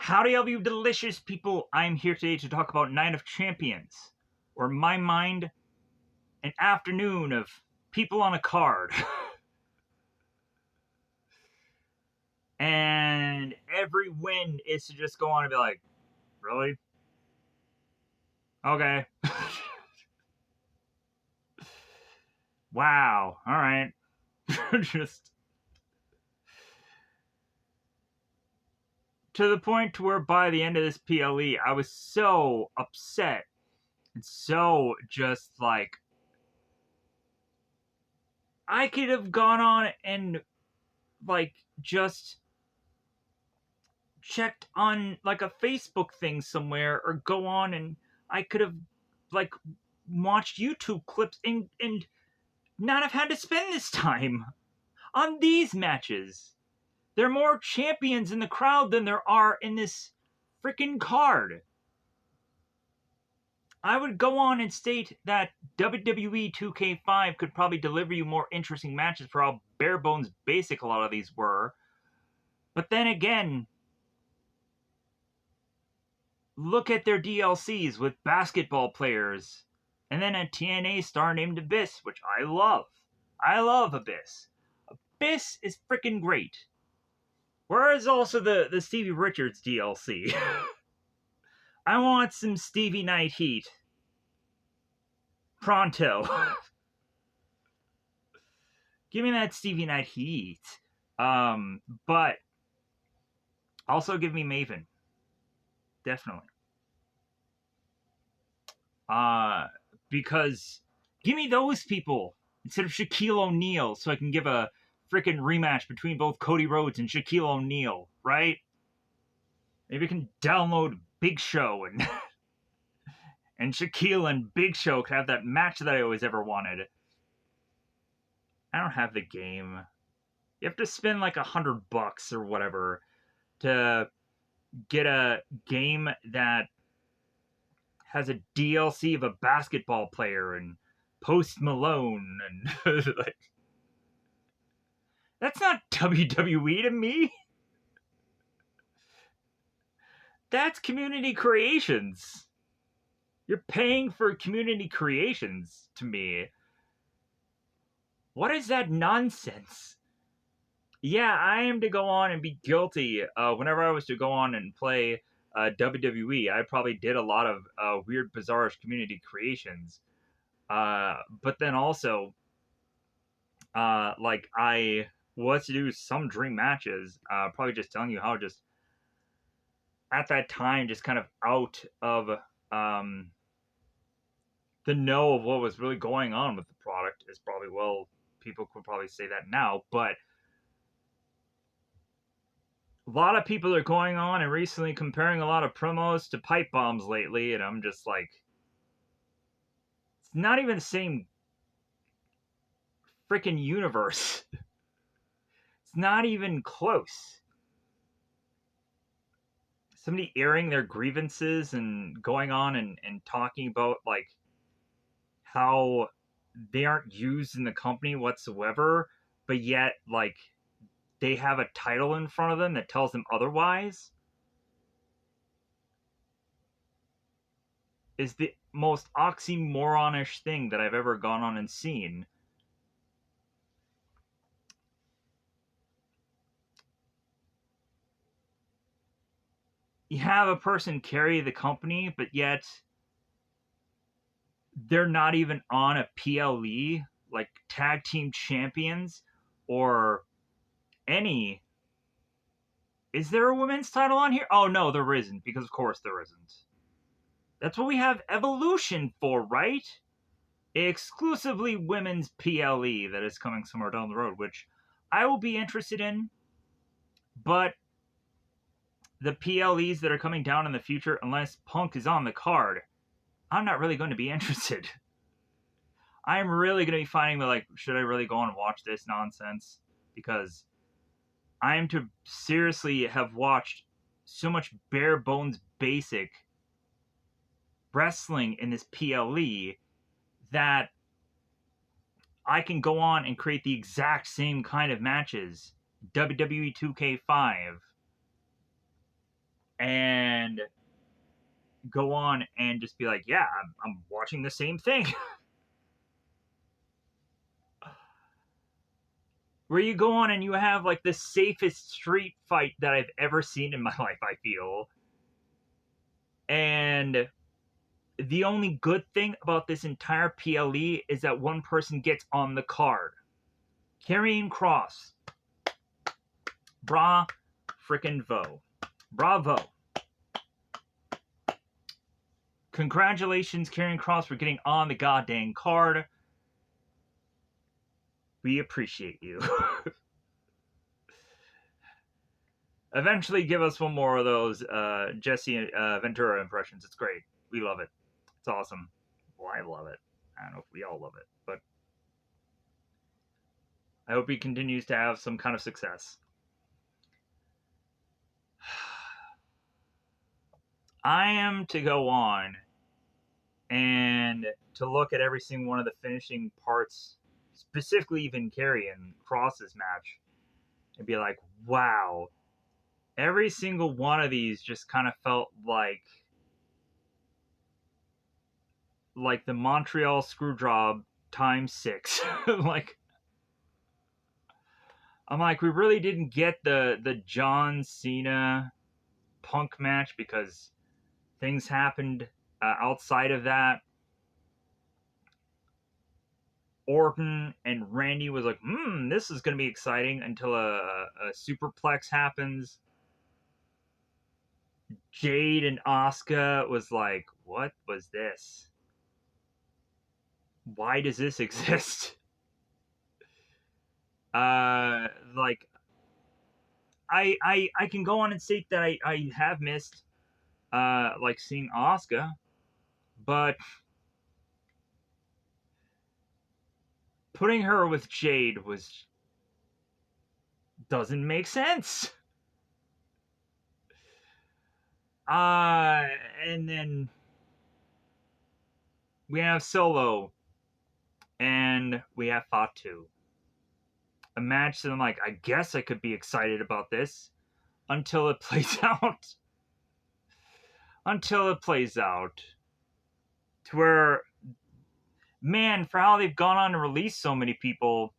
Howdy, all you delicious people. I'm here today to talk about Night of Champions, or in my mind, an afternoon of people on a card. And every win is to just go on and be like, really? Okay. Wow. All right. Just to the point to where by the end of this PLE, I was so upset and so just like, I could have gone on and like just checked on like a Facebook thing somewhere, or go on and I could have like watched YouTube clips and not have had to spend this time on these matches. There are more champions in the crowd than there are in this freaking card. I would go on and state that WWE 2K5 could probably deliver you more interesting matches for how bare bones basic a lot of these were. But then again, look at their DLCs with basketball players, and then a TNA star named Abyss, which I love. I love Abyss. Abyss is freaking great. Whereas also the Stevie Richards DLC. I want some Stevie Night Heat. Pronto. Give me that Stevie Night Heat. But also give me Maven. Definitely. Because give me those people instead of Shaquille O'Neal, so I can give a freaking rematch between both Cody Rhodes and Shaquille O'Neal, right? Maybe I can download Big Show and and Shaquille and Big Show can have that match that I always ever wanted. I don't have the game. You have to spend like $100 or whatever to get a game that has a DLC of a basketball player and Post Malone and like, that's not WWE to me. That's community creations. You're paying for community creations to me. What is that nonsense? Yeah, I am to go on and be guilty. Whenever I was to go on and play WWE, I probably did a lot of weird, bizarre community creations. But then also, like I was to do some dream matches. Probably just telling you how just at that time, just kind of out of the know of what was really going on with the product is probably, well, people could probably say that now, but a lot of people are going on and recently comparing a lot of promos to pipe bombs lately, and I'm just like, it's not even the same freaking universe. It's not even close. Somebody airing their grievances and going on and talking about like how they aren't used in the company whatsoever, but yet like they have a title in front of them that tells them otherwise, is the most oxymoronish thing that I've ever gone on and seen. You have a person carry the company, but yet they're not even on a PLE, like tag team champions, or any. Is there a women's title on here? Oh, no, there isn't, because of course there isn't. That's what we have Evolution for, right? Exclusively women's PLE that is coming somewhere down the road, which I will be interested in, but the PLEs that are coming down in the future, unless Punk is on the card, I'm not really going to be interested. I'm really going to be finding me like, should I really go on and watch this nonsense? Because I am to seriously have watched so much bare bones basic wrestling in this PLE that I can go on and create the exact same kind of matches. WWE 2K5. and go on and just be like, yeah, I'm watching the same thing. Where you go on and you have like the safest street fight that I've ever seen in my life, I feel. And the only good thing about this entire PLE is that one person gets on the card. Karrion Kross. Bra frickin' vo. Bravo. Congratulations, Karrion Kross, for getting on the goddamn card. We appreciate you. Eventually give us one more of those Jesse Ventura impressions. It's great. We love it. It's awesome. Well, I love it. I don't know if we all love it, but I hope he continues to have some kind of success. I am to go on and to look at every single one of the finishing parts, specifically even Karrion Kross's match, and be like, wow, every single one of these just kind of felt like the Montreal Screwjob times 6. Like, I'm like, we really didn't get the John Cena Punk match because things happened outside of that. Orton and Randy was like, this is going to be exciting until a superplex happens. Jade and Asuka was like, what was this? Why does this exist? Like, I can go on and state that I have missed like seeing Asuka, but putting her with Jade doesn't make sense. And then we have Solo and we have Fatu. A match that I'm like, I guess I could be excited about this until it plays out. Until it plays out. To where, man, for how they've gone on to release so many people,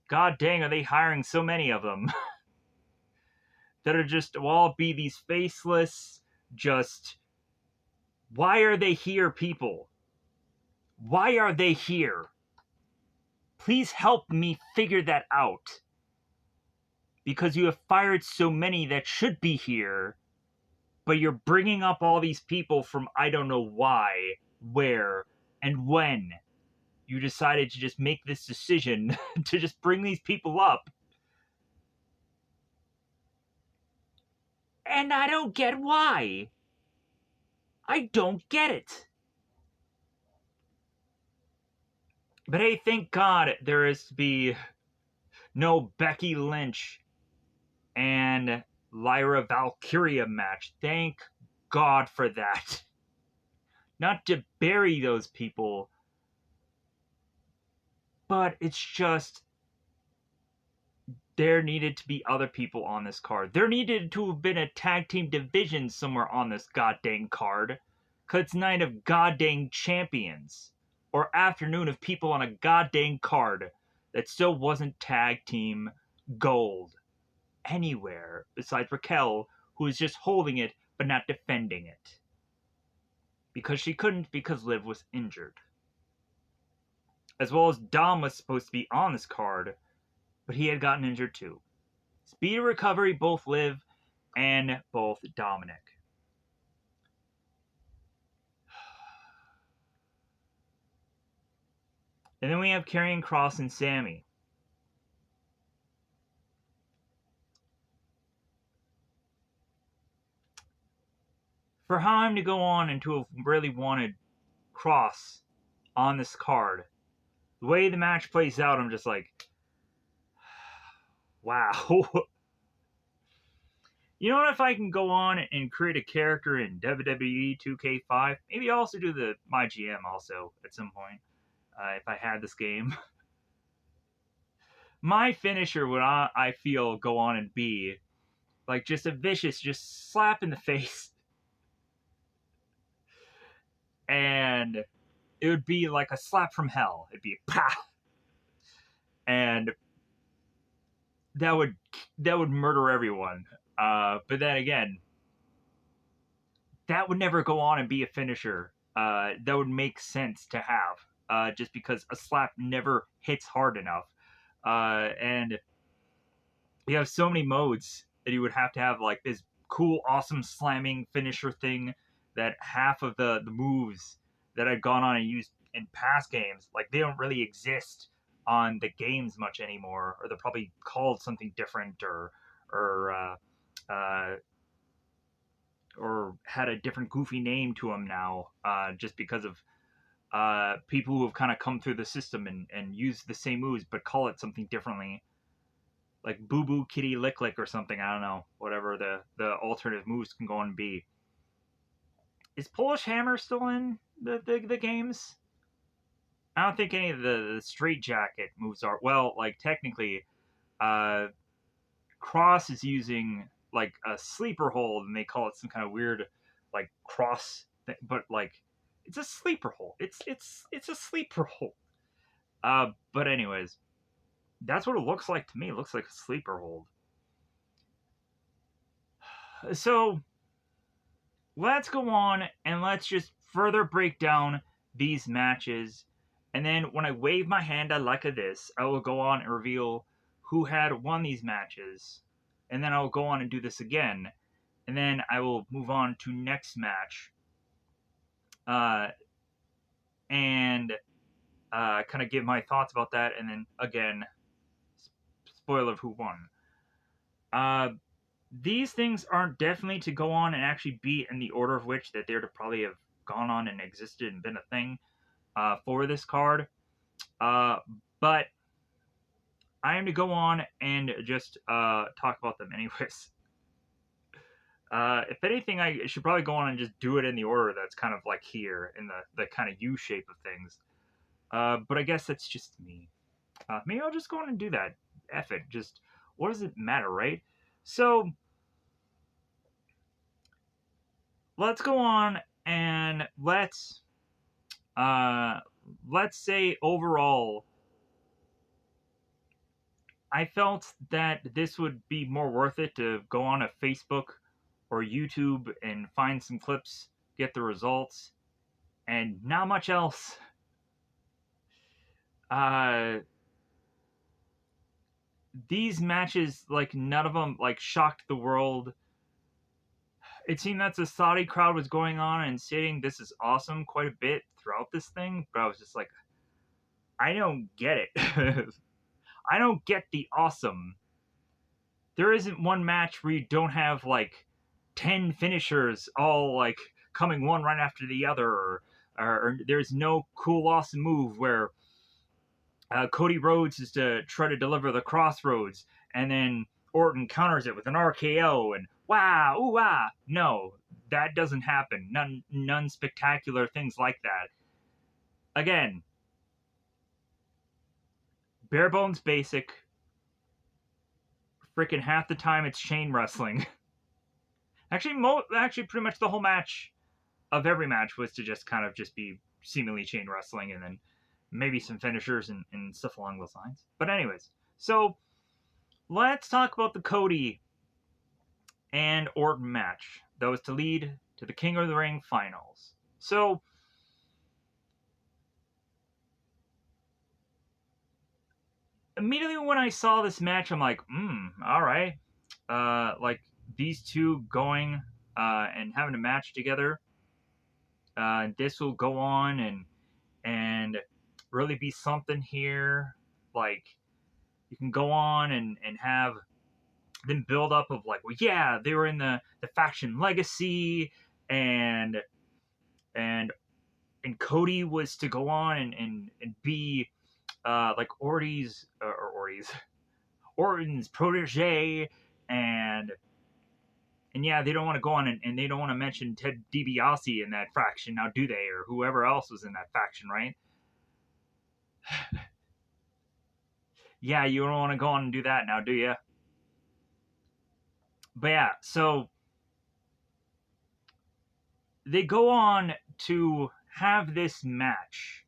god dang, are they hiring so many of them? That are just, will all be these faceless, just, why are they here, people? Why are they here? Please help me figure that out. Because you have fired so many that should be here, but you're bringing up all these people from I don't know why, where, and when. You decided to just make this decision to just bring these people up. And I don't get why. I don't get it. But hey, thank God there is to be no Becky Lynch and Lyra Valkyria match. Thank God for that. Not to bury those people, but it's just there needed to be other people on this card. There needed to have been a tag team division somewhere on this goddamn card, because it's Night of Goddamn Champions, or afternoon of people on a goddamn card that still wasn't tag team gold anywhere besides Raquel, who was just holding it but not defending it. Because she couldn't, because Liv was injured. As well as Dom was supposed to be on this card, but he had gotten injured too. Speed of recovery, both Liv and both Dominic. And then we have Karrion Kross and Sammy. For how I'm to go on and to have really wanted Kross on this card, the way the match plays out, I'm just like, wow. You know what, if I can go on and create a character in WWE 2K5, maybe I'll also do the My GM also at some point, if I had this game. My finisher would, I feel, go on and be like just a vicious, just slap in the face, and it would be like a slap from hell. It'd be pa, and that would that would murder everyone. But then again, that would never go on and be a finisher. That would make sense to have, just because a slap never hits hard enough. And you have so many modes that you would have to have like this cool, awesome slamming finisher thing that half of the moves that I'd gone on and used in past games, like they don't really exist on the games much anymore, or they're probably called something different, uh, or had a different goofy name to them now, just because of people who have kind of come through the system and use the same moves but call it something differently, like Boo Boo Kitty Lick Lick or something. I don't know, whatever the alternative moves can go and be. Is Polish Hammer still in the games? I don't think any of the straight jacket moves are. Well, like technically, uh, Cross is using like a sleeper hold, and they call it some kind of weird like cross thing, but like it's a sleeper hold. It's a sleeper hold. But anyways, that's what it looks like to me. It looks like a sleeper hold. So let's go on and let's just further break down these matches. And then when I wave my hand like this, I will go on and reveal who had won these matches. And then I will go on and do this again. And then I will move on to next match. Uh, and kind of give my thoughts about that. And then again, spoiler of who won. Uh, these things aren't definitely to go on and actually be in the order of which that they're to probably have gone on and existed and been a thing for this card. Uh, but I am to go on and just talk about them anyways. If anything, I should probably go on and just do it in the order that's kind of like here in the kind of U shape of things. But I guess that's just me. Maybe I'll just go on and do that. F it. Just what does it matter, right? So let's go on and uh, let's say overall, I felt that this would be more worth it to go on a Facebook or YouTube and find some clips, get the results, and not much else. Uh, these matches, like none of them, like shocked the world. It seemed that the Saudi crowd was going on and saying this is awesome quite a bit throughout this thing, but I was just like, I don't get it. I don't get the awesome. There isn't one match where you don't have like 10 finishers all like coming one right after the other, or there's no cool awesome move where Cody Rhodes is to try to deliver the crossroads and then Orton counters it with an RKO and wow, ooh ah. No, that doesn't happen. None spectacular things like that. Again, bare bones basic. Freaking half the time it's chain wrestling. Actually, pretty much the whole match of every match was to just kind of just be seemingly chain wrestling, and then maybe some finishers and stuff along those lines. But anyways, so let's talk about the Cody and Orton match that was to lead to the King of the Ring finals. So immediately when I saw this match, I'm like, all right. Like these two going and having a match together. This will go on and really be something here. Like you can go on and have them build up of like, well, yeah, they were in the faction legacy, and and and Cody was to go on and be like Orton's protege, and yeah, they don't want to go on and they don't want to mention Ted DiBiase in that faction now, do they? Or whoever else was in that faction, right? Yeah, you don't want to go on and do that now, do you? But yeah, so they go on to have this match.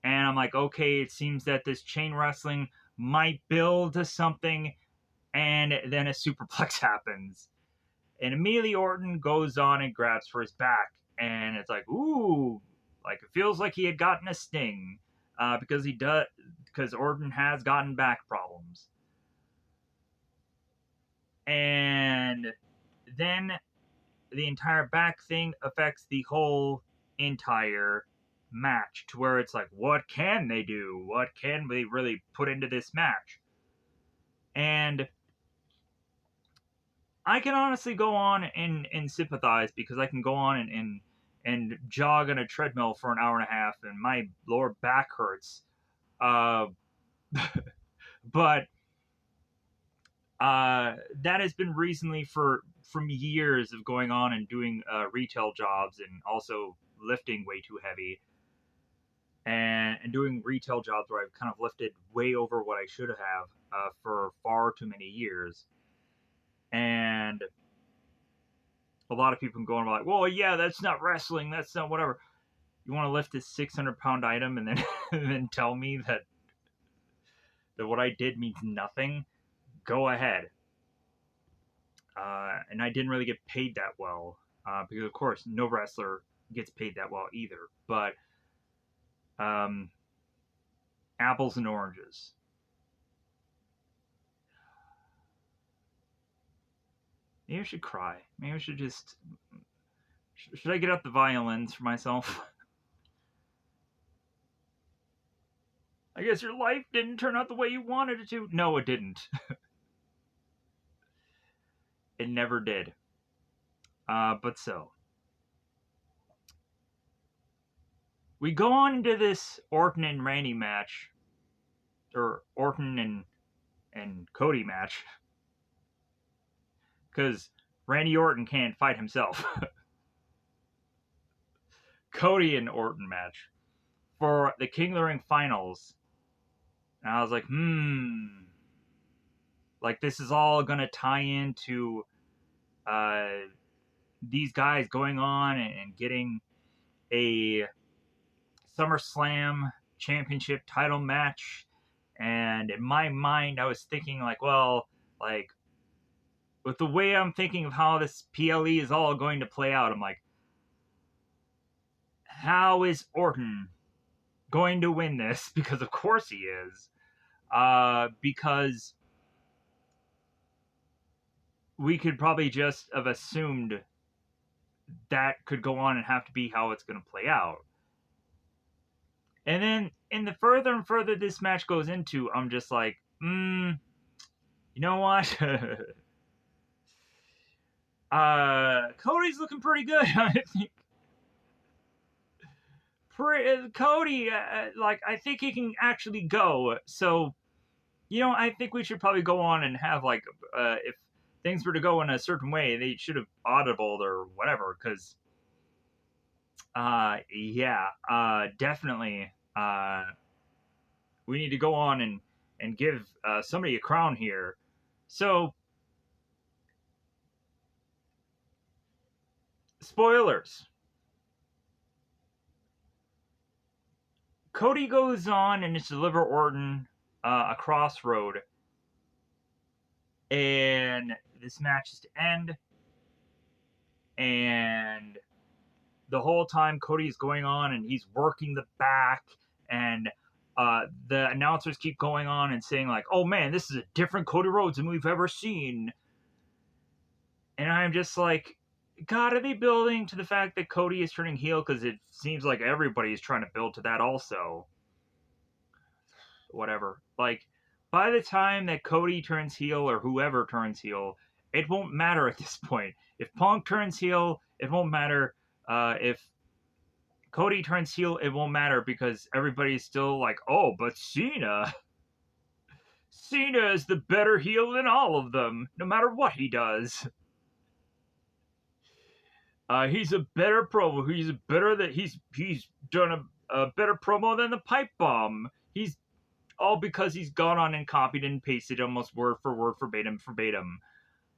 And I'm like, okay, it seems that this chain wrestling might build to something. And then a superplex happens. And immediately Orton goes on and grabs for his back. And it's like, ooh, like it feels like he had gotten a sting. Because Orton has gotten back problems. And then the entire back thing affects the whole entire match to where it's like, what can they do? What can they really put into this match? And I can honestly go on and sympathize because I can go on and jog on a treadmill for an hour and a half and my lower back hurts. Uh, but that has been recently from years of going on and doing retail jobs and also lifting way too heavy and doing retail jobs where I've kind of lifted way over what I should have for far too many years. And a lot of people can go and be like, well, yeah, that's not wrestling. That's not whatever. You want to lift this 600-pound item and then and then tell me that what I did means nothing? Go ahead. And I didn't really get paid that well because, of course, no wrestler gets paid that well either. But um, apples and oranges. Maybe I should cry. Maybe I should just. Should I get out the violins for myself? I guess your life didn't turn out the way you wanted it to. No, it didn't. It never did. But so. We go on into this Orton and Randy match. Or Orton and Cody match. Because Randy Orton can't fight himself. Cody and Orton match. For the King of the Ring finals. And I was like, like this is all gonna tie into these guys going on and getting a SummerSlam championship title match. And in my mind, I was thinking like, well, like with the way I'm thinking of how this PLE is all going to play out, I'm like, how is Orton going to win this? Because of course he is. Because we could probably just have assumed that could go on and have to be how it's going to play out. And then, in the further and further this match goes into, I'm just like, you know what? Cody's looking pretty good. I think. Cody, like, I think he can actually go. So, I think we should probably go on and have, like, if things were to go in a certain way, they should have audibled or whatever, because, definitely, we need to go on and give somebody a crown here. So, spoilers. Cody goes on and it's deliver Orton a crossroad, and this match is to end. And the whole time Cody's going on and he's working the back, and the announcers keep going on and saying like, "Oh man, this is a different Cody Rhodes than we've ever seen." And I'm just like, God, are they building to the fact that Cody is turning heel? Because it seems like everybody is trying to build to that also. Whatever. Like, by the time that Cody turns heel or whoever turns heel, it won't matter at this point. If Punk turns heel, it won't matter. If Cody turns heel, it won't matter because everybody's still like, oh, but Cena is the better heel than all of them, no matter what he does. He's a better promo. He's done a better promo than the pipe bomb. He's all because he's gone on and copied and pasted almost word for word, verbatim.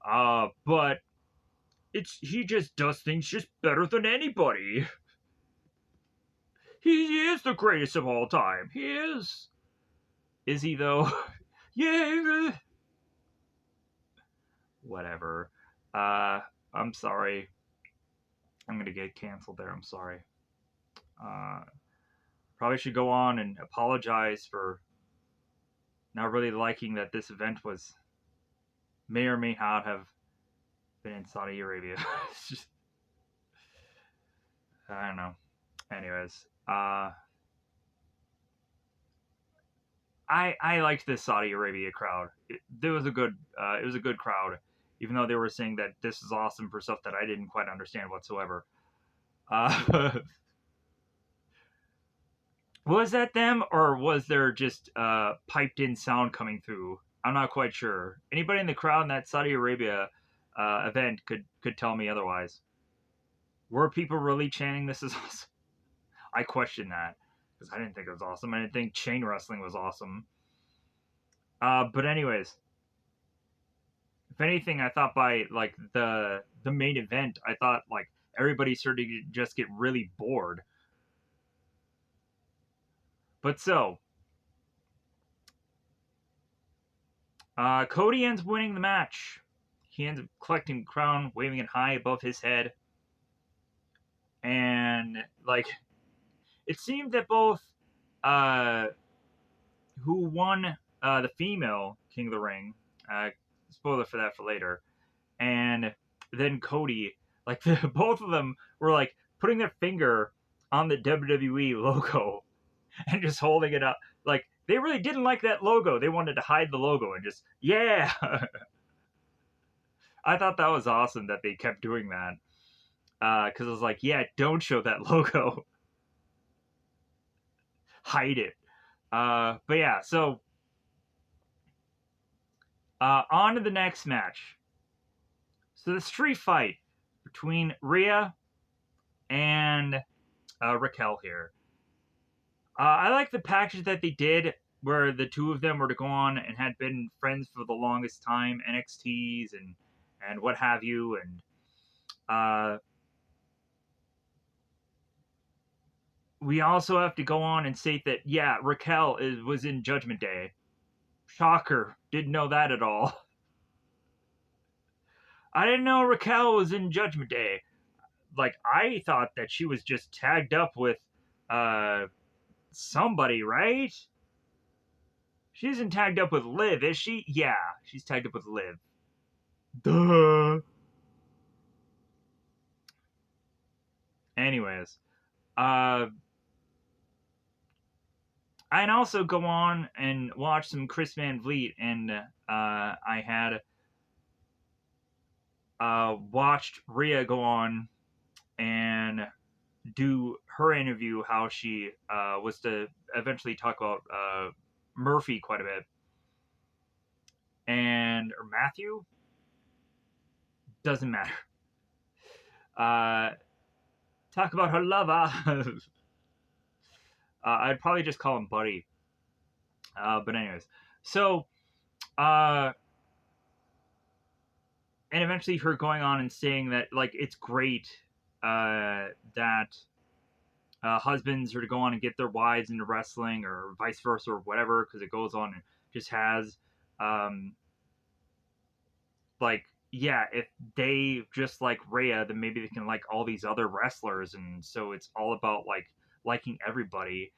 But he just does things just better than anybody. He is the greatest of all time. He is. Is he though? Yeah. Whatever. I'm sorry. I'm gonna get canceled there. I'm sorry. Uh, Probably should go on and apologize for not really liking that this event may or may not have been in Saudi Arabia. It's just, I don't know. Anyways, I liked this Saudi Arabia crowd. It was a good crowd, even though they were saying that this is awesome for stuff that I didn't quite understand whatsoever. Was that them, or was there just piped in sound coming through? I'm not quite sure. Anybody in the crowd in that Saudi Arabia event could tell me otherwise. Were people really chanting "This is awesome"? I question that because I didn't think it was awesome. I didn't think chain wrestling was awesome. But anyways, if anything, I thought by like the main event, I thought like everybody started to just get really bored. But so, Cody ends up winning the match. He ends up collecting the crown, waving it high above his head, and like it seemed that both uh, who won the female King of the Ring, uh, spoiler for that for later, and then Cody, like both of them were like putting their finger on the WWE logo and just holding it up. Like they really didn't like that logo. They wanted to hide the logo and just yeah. I thought that was awesome that they kept doing that because I was like, yeah, don't show that logo, hide it. But yeah, so on to the next match. So the street fight between Rhea and Raquel here. I like the package that they did where the two of them were to go on and had been friends for the longest time, NXTs and what have you, and we also have to go on and state that yeah, Raquel was in Judgment Day. Shocker, didn't know that at all. I didn't know Raquel was in Judgment Day. Like I thought that she was just tagged up with uh somebody, right? She isn't tagged up with Liv, is she? Yeah, she's tagged up with Liv. Duh. Anyways, uh, I'd also go on and watch some Chris Van Vliet, and I had watched Rhea go on and do her interview, how she was to eventually talk about Murphy quite a bit, and or Matthew doesn't matter. Uh, Talk about her lover. I'd probably just call him Buddy. But anyways, so uh, and eventually her going on and saying that like it's great that husbands are to go on and get their wives into wrestling or vice versa or whatever, because it goes on and just has um, like yeah, if they just like Rhea, then maybe they can like all these other wrestlers, and so it's all about like liking everybody.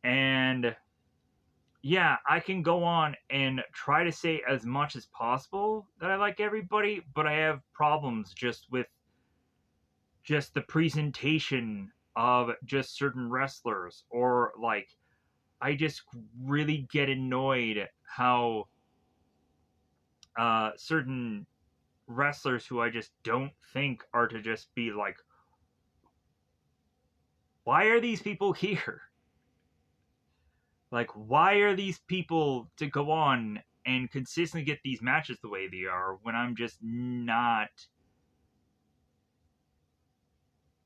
And yeah, I can go on and try to say as much as possible that I like everybody, but I have problems just with just the presentation of just certain wrestlers, or like I just really get annoyed how certain wrestlers who I just don't think are to just be like, why are these people here? Like, why are these people to go on and consistently get these matches the way they are when I'm just not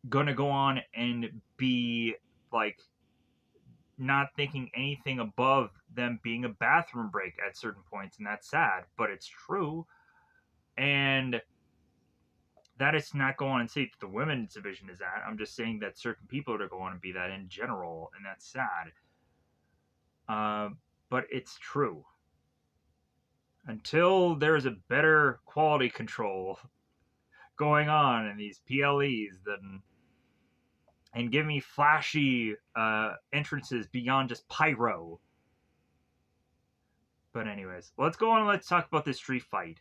gonna go on and be like not thinking anything above them being a bathroom break at certain points, and that's sad, but it's true. And that is not going on and say that the women's division is that. I'm just saying that certain people are going to be that in general, and that's sad. But it's true. Until there's a better quality control going on in these PLEs, and give me flashy entrances beyond just pyro. But anyways, let's go on and let's talk about this street fight.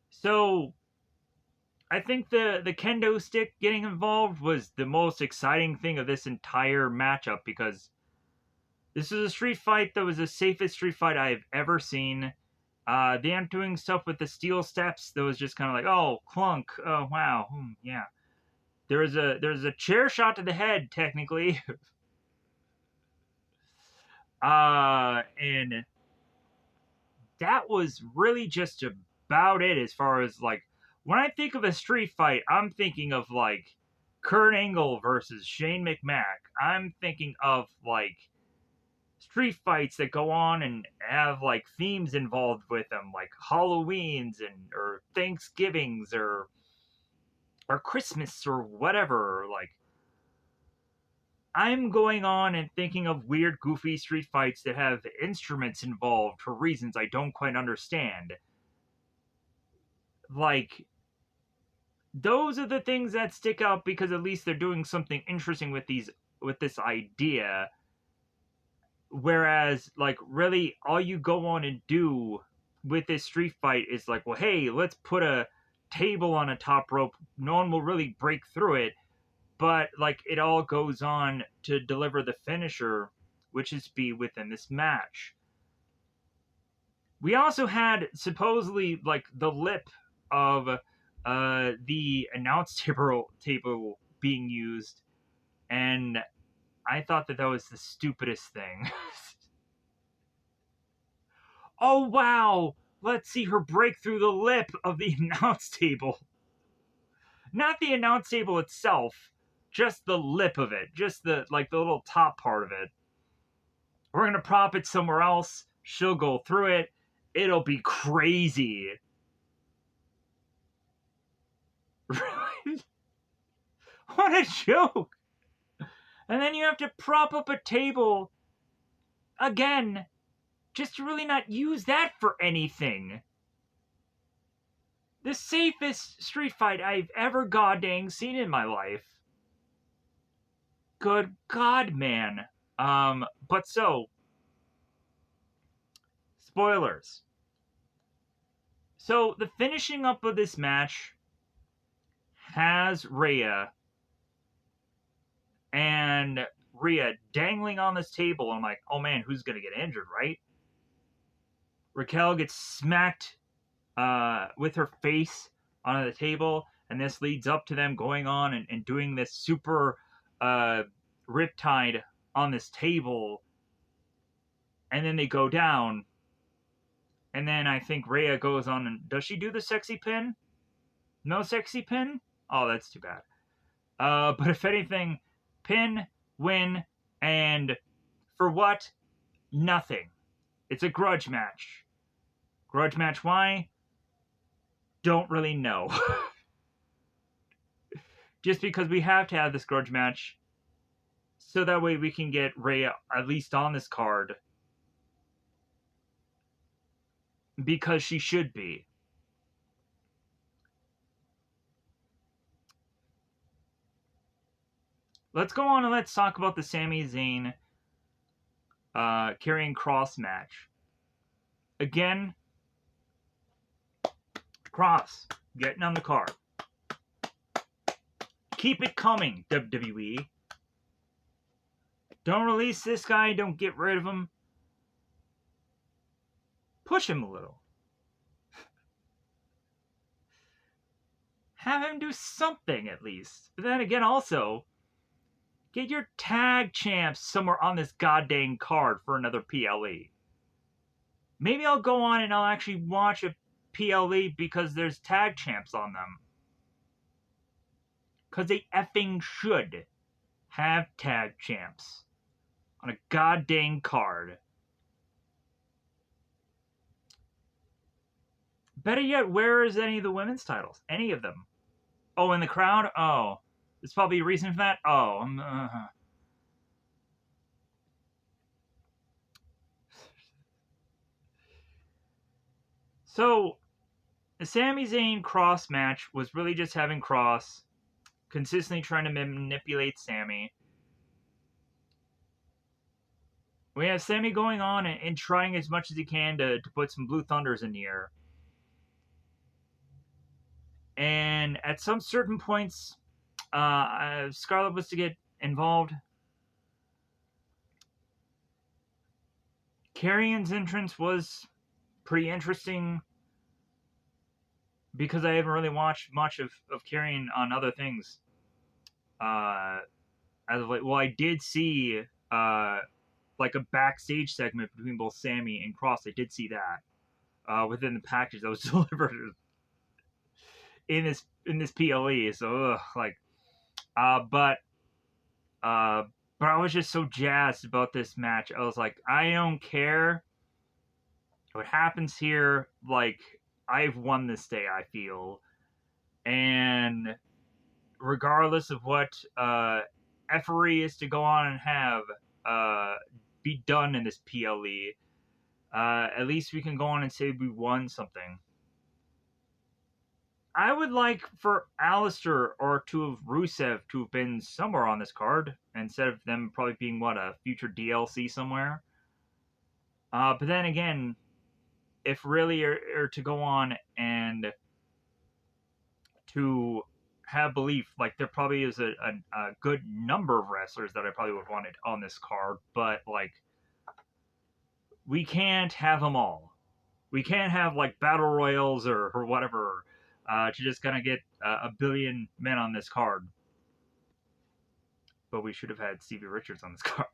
So I think the kendo stick getting involved was the most exciting thing of this entire matchup, because this is a street fight that was the safest street fight I've ever seen. Them doing stuff with the steel steps that was just kind of like, oh, clunk, oh wow, yeah. There's a chair shot to the head technically, and that was really just about it as far as like when I think of a street fight, I'm thinking of like Kurt Angle versus Shane McMahon. I'm thinking of like street fights that go on and have like themes involved with them, like Halloween's or Thanksgivings or Christmas or whatever. Like I'm going on and thinking of weird, goofy street fights that have instruments involved for reasons I don't quite understand. Like those are the things that stick out because at least they're doing something interesting with this idea. Whereas, like, really, all you go on and do with this street fight is like, well, hey, let's put a table on a top rope. No one will really break through it, but like, it all goes on to deliver the finisher, which is be within this match. We also had supposedly like the lip of the announce table being used, and I thought that was the stupidest thing. Oh wow! Let's see her break through the lip of the announce table. Not the announce table itself, just the lip of it, just the little top part of it. We're gonna prop it somewhere else. She'll go through it. It'll be crazy. What a joke! And then you have to prop up a table again, just to really not use that for anything. The safest street fight I've ever goddamn seen in my life. Good God, man. But so, spoilers. So, the finishing up of this match has Rhea dangling on this table. I'm like, oh man, who's gonna get injured, right? Raquel gets smacked with her face on the table, and this leads up to them going on and doing this super riptide on this table, and then they go down, and then I think Rhea goes on and does she do the sexy pin? No sexy pin? Oh, that's too bad. But if anything, pin, win, and for what? Nothing. It's a grudge match. Grudge match why? Don't really know. Just because we have to have this grudge match so that way we can get Rhea at least on this card, because she should be. Let's go on and let's talk about the Sami Zayn Karrion Kross match. Again, Kross getting on the card. Keep it coming, WWE. Don't release this guy. Don't get rid of him. Push him a little. Have him do something at least. But then again, also, get your tag champs somewhere on this goddamn card for another PLE. Maybe I'll go on and I'll actually watch a PLE because there's tag champs on them. Because they effing should have tag champs on a goddamn card. Better yet, where is any of the women's titles? Any of them? Oh, in the crowd? Oh. There's probably a reason for that? Oh. So, the Sami Zayn Cross match was really just having Cross consistently trying to manipulate Sami. We have Sami going on and trying as much as he can to put some Blue Thunders in the air. And at some certain points, Scarlett was to get involved. Karrion's entrance was pretty interesting because I haven't really watched much of Karrion on other things. As of late, well, I did see like a backstage segment between both Sami and Cross. I did see that within the package that was delivered in this PLE. So but I was just so jazzed about this match. I was like, I don't care what happens here. Like, I've won this day, I feel. And regardless of what effery is to go on and have be done in this PLE, at least we can go on and say we won something. I would like for Alistair or to have Rusev to have been somewhere on this card instead of them probably being a future DLC somewhere. But then again, if really are to go on and to have belief, like there probably is a good number of wrestlers that I probably would have wanted on this card, but like we can't have them all. We can't have like battle royals or whatever to just kind of get a billion men on this card. But we should have had Stevie Richards on this card.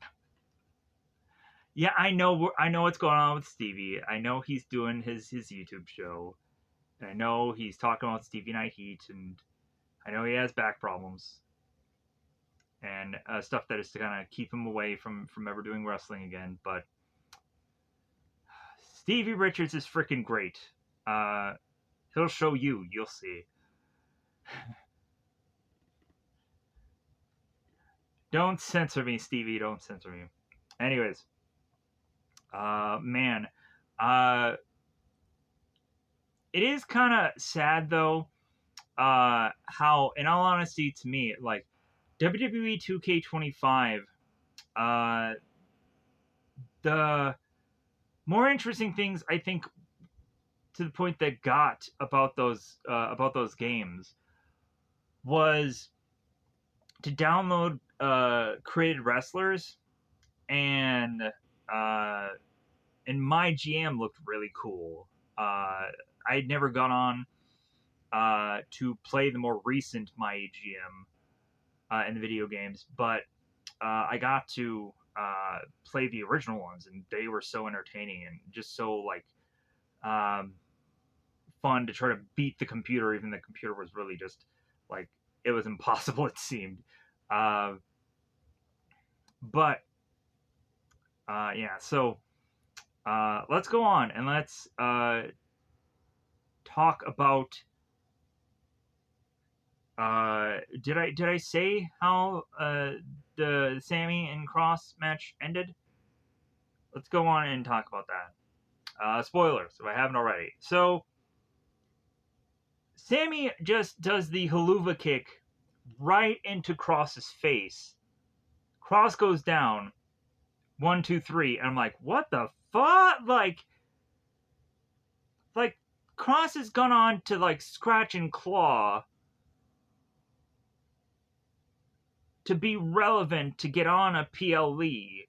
Yeah, I know what's going on with Stevie. I know he's doing his YouTube show. And I know he's talking about Stevie Night Heat, and I know he has back problems and stuff that is to kind of keep him away from ever doing wrestling again. But Stevie Richards is freaking great. He'll show you. You'll see. Don't censor me, Stevie. Don't censor me. Anyways, man, it is kind of sad though. How, in all honesty, to me, like WWE 2K25, the more interesting things I think to the point that got about those games was to download created wrestlers and my GM looked really cool. I'd never gone on to play the more recent my GM in the video games, but I got to play the original ones, and they were so entertaining and just so like fun to try to beat the computer, even the computer was really just like it was impossible. It seemed, but yeah. So let's go on and let's talk about. Did I say how the Sami and Cross match ended? Let's go on and talk about that. Spoilers if I haven't already. So Sami just does the haluva kick right into Cross's face. Cross goes down. 1, 2, 3, and I'm like, what the fuck? Like Cross has gone on to like scratch and claw to be relevant to get on a PLE.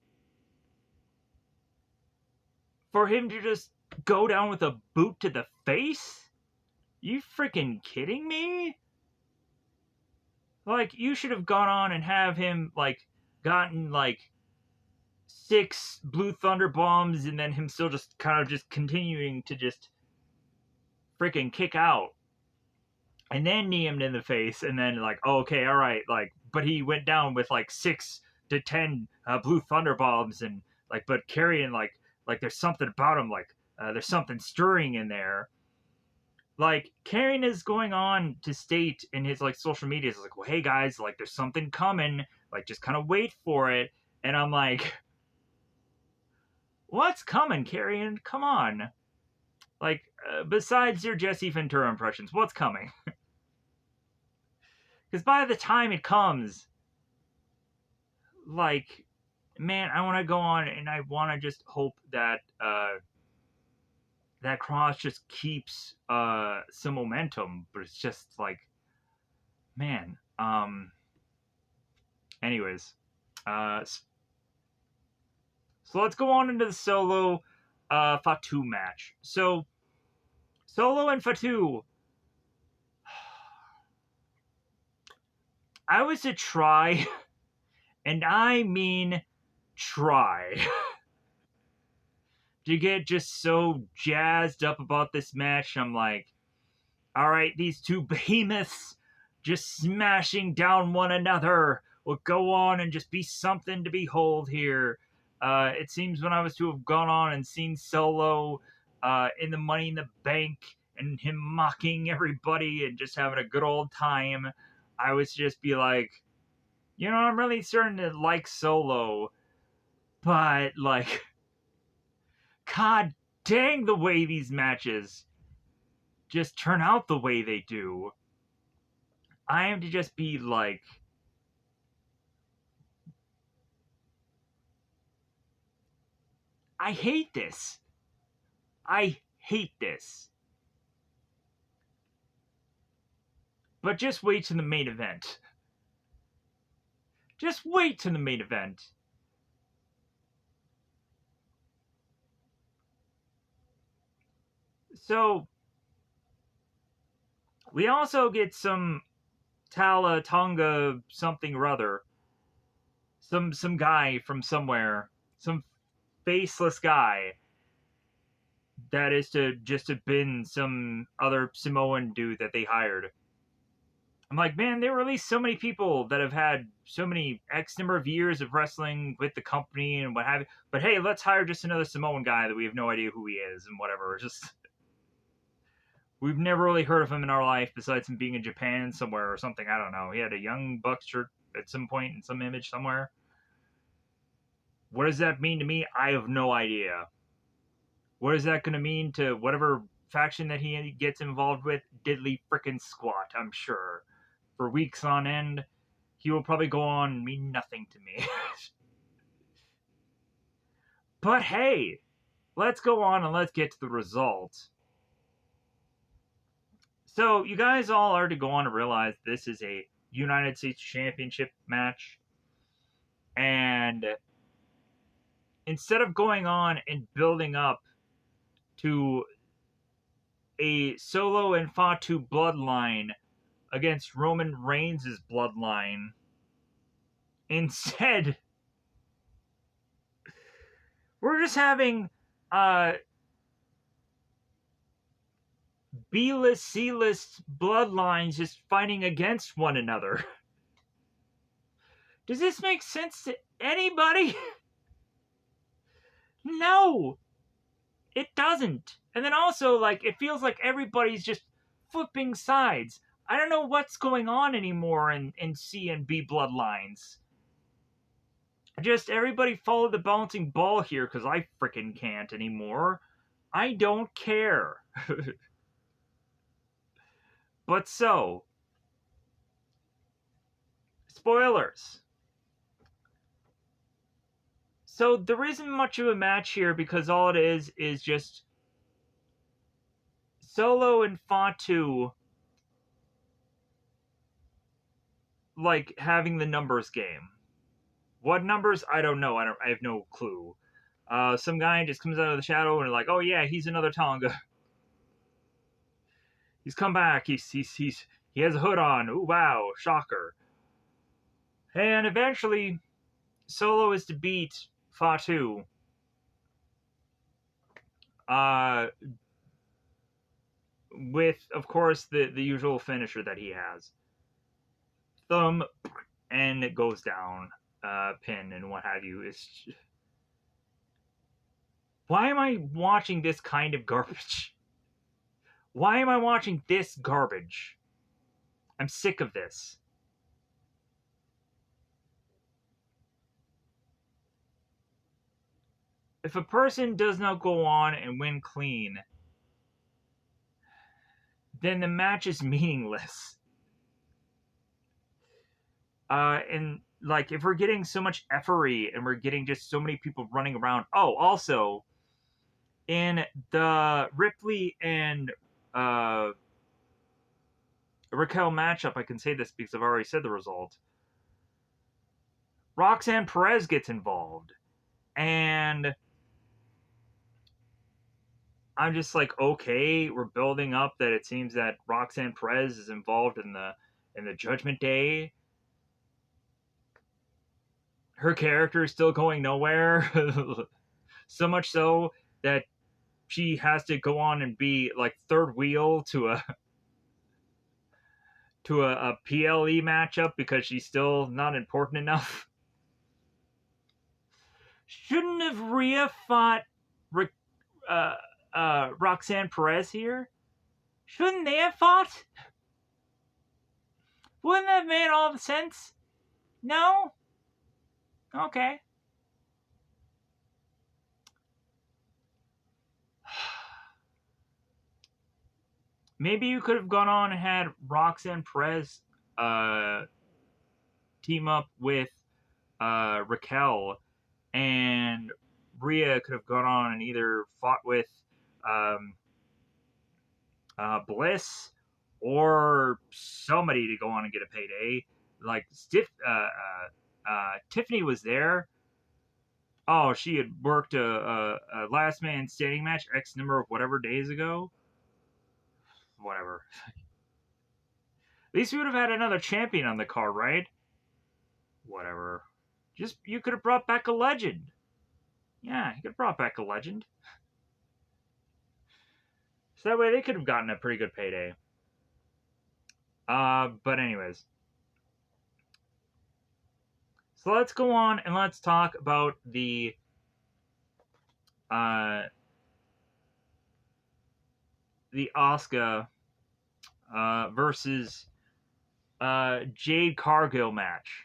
For him to just go down with a boot to the face? You freaking kidding me? Like, you should have gone on and have him, like, gotten, like, 6 Blue Thunder bombs and then him still just kind of just continuing to just freaking kick out. And then knee him in the face and then, like, oh, okay, all right, like, but he went down with, like, 6 to 10 blue thunder bombs, and like, but Karrion, like there's something about him, like there's something stirring in there. Like Karrion is going on to state in his like social media, is like, well, hey guys, like there's something coming, like just kind of wait for it. And I'm like, what's coming, Karrion? Come on. Like, besides your Jesse Ventura impressions, what's coming? Because by the time it comes, like, man, I want to go on and I want to just hope that that Cross just keeps some momentum. But it's just like, man. Anyways, uh, so let's go on into the Solo Fatu match. So Solo and Fatu, I was to try, and I mean try, to get just so jazzed up about this match. I'm like, all right, these two behemoths just smashing down one another will go on and just be something to behold here. It seems when I was to have gone on and seen Solo in the Money in the Bank and him mocking everybody and just having a good old time, I would just be like, you know, I'm really starting to like Solo, but like, god dang the way these matches just turn out the way they do. I am to just be like, I hate this. I hate this. But just wait to the main event. Just wait to the main event. So, we also get some Tala Tonga something or other. Some guy from somewhere. Some faceless guy that is to just have been some other Samoan dude that they hired. I'm like, man, they released so many people that have had so many X number of years of wrestling with the company and what have you. But hey, let's hire just another Samoan guy that we have no idea who he is and whatever. Just, we've never really heard of him in our life besides him being in Japan somewhere or something. I don't know. He had a Young Bucks shirt at some point in some image somewhere. What does that mean to me? I have no idea. What is that going to mean to whatever faction that he gets involved with? Diddly frickin' squat, I'm sure. For weeks on end, he will probably go on and mean nothing to me. But hey, let's go on and let's get to the results. So, you guys all are to go on to realize this is a United States Championship match. And instead of going on and building up to a Solo and Fatu bloodline against Roman Reigns' bloodline, instead, we're just having B-list, C-list bloodlines just fighting against one another. Does this make sense to anybody? No, it doesn't. And then also, like, it feels like everybody's just flipping sides. I don't know what's going on anymore in C and B bloodlines. Just everybody follow the bouncing ball here because I frickin' can't anymore. I don't care. But so, spoilers. So there isn't much of a match here because all it is just Solo and Fatu like having the numbers game. What numbers? I don't know. I have no clue. Some guy just comes out of the shadow and like, oh yeah, he's another Tonga. He's come back. He has a hood on. Ooh wow, shocker. And eventually, Solo is to beat Fatu. Uh, with of course the usual finisher that he has. Thumb, and it goes down. pin and what have you. Why am I watching this kind of garbage? Why am I watching this garbage? I'm sick of this. If a person does not go on and win clean, then the match is meaningless. And like, if we're getting so much effery and we're getting just so many people running around. Oh, also, in the Ripley and uh, Raquel matchup, I can say this because I've already said the result. Roxanne Perez gets involved, and I'm just like, okay, we're building up that it seems that Roxanne Perez is involved in the Judgment Day. Her character is still going nowhere, so much so that she has to go on and be like third wheel to a PLE matchup because she's still not important enough. Shouldn't have Rhea fought uh, Roxanne Perez here? Shouldn't they have fought? Wouldn't that have made all the sense? No? Okay. Maybe you could have gone on and had Roxanne Perez team up with Raquel, and Rhea could have gone on and either fought with um, Bliss or somebody to go on and get a payday. Like Tiffany was there. Oh, she had worked a last man standing match X number of whatever days ago. Whatever. At least we would have had another champion on the card, right? Whatever. Just you could have brought back a legend. Yeah, you could have brought back a legend. So that way they could have gotten a pretty good payday. But anyways. So let's go on and let's talk about the Asuka versus Jade Cargill match.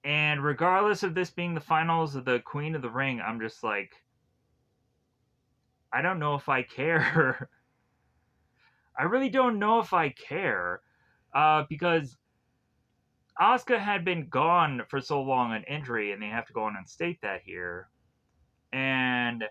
And regardless of this being the finals of the Queen of the Ring, I'm just like, I don't know if I care. I really don't know if I care. Because Asuka had been gone for so long on injury, and they have to go on and state that here. And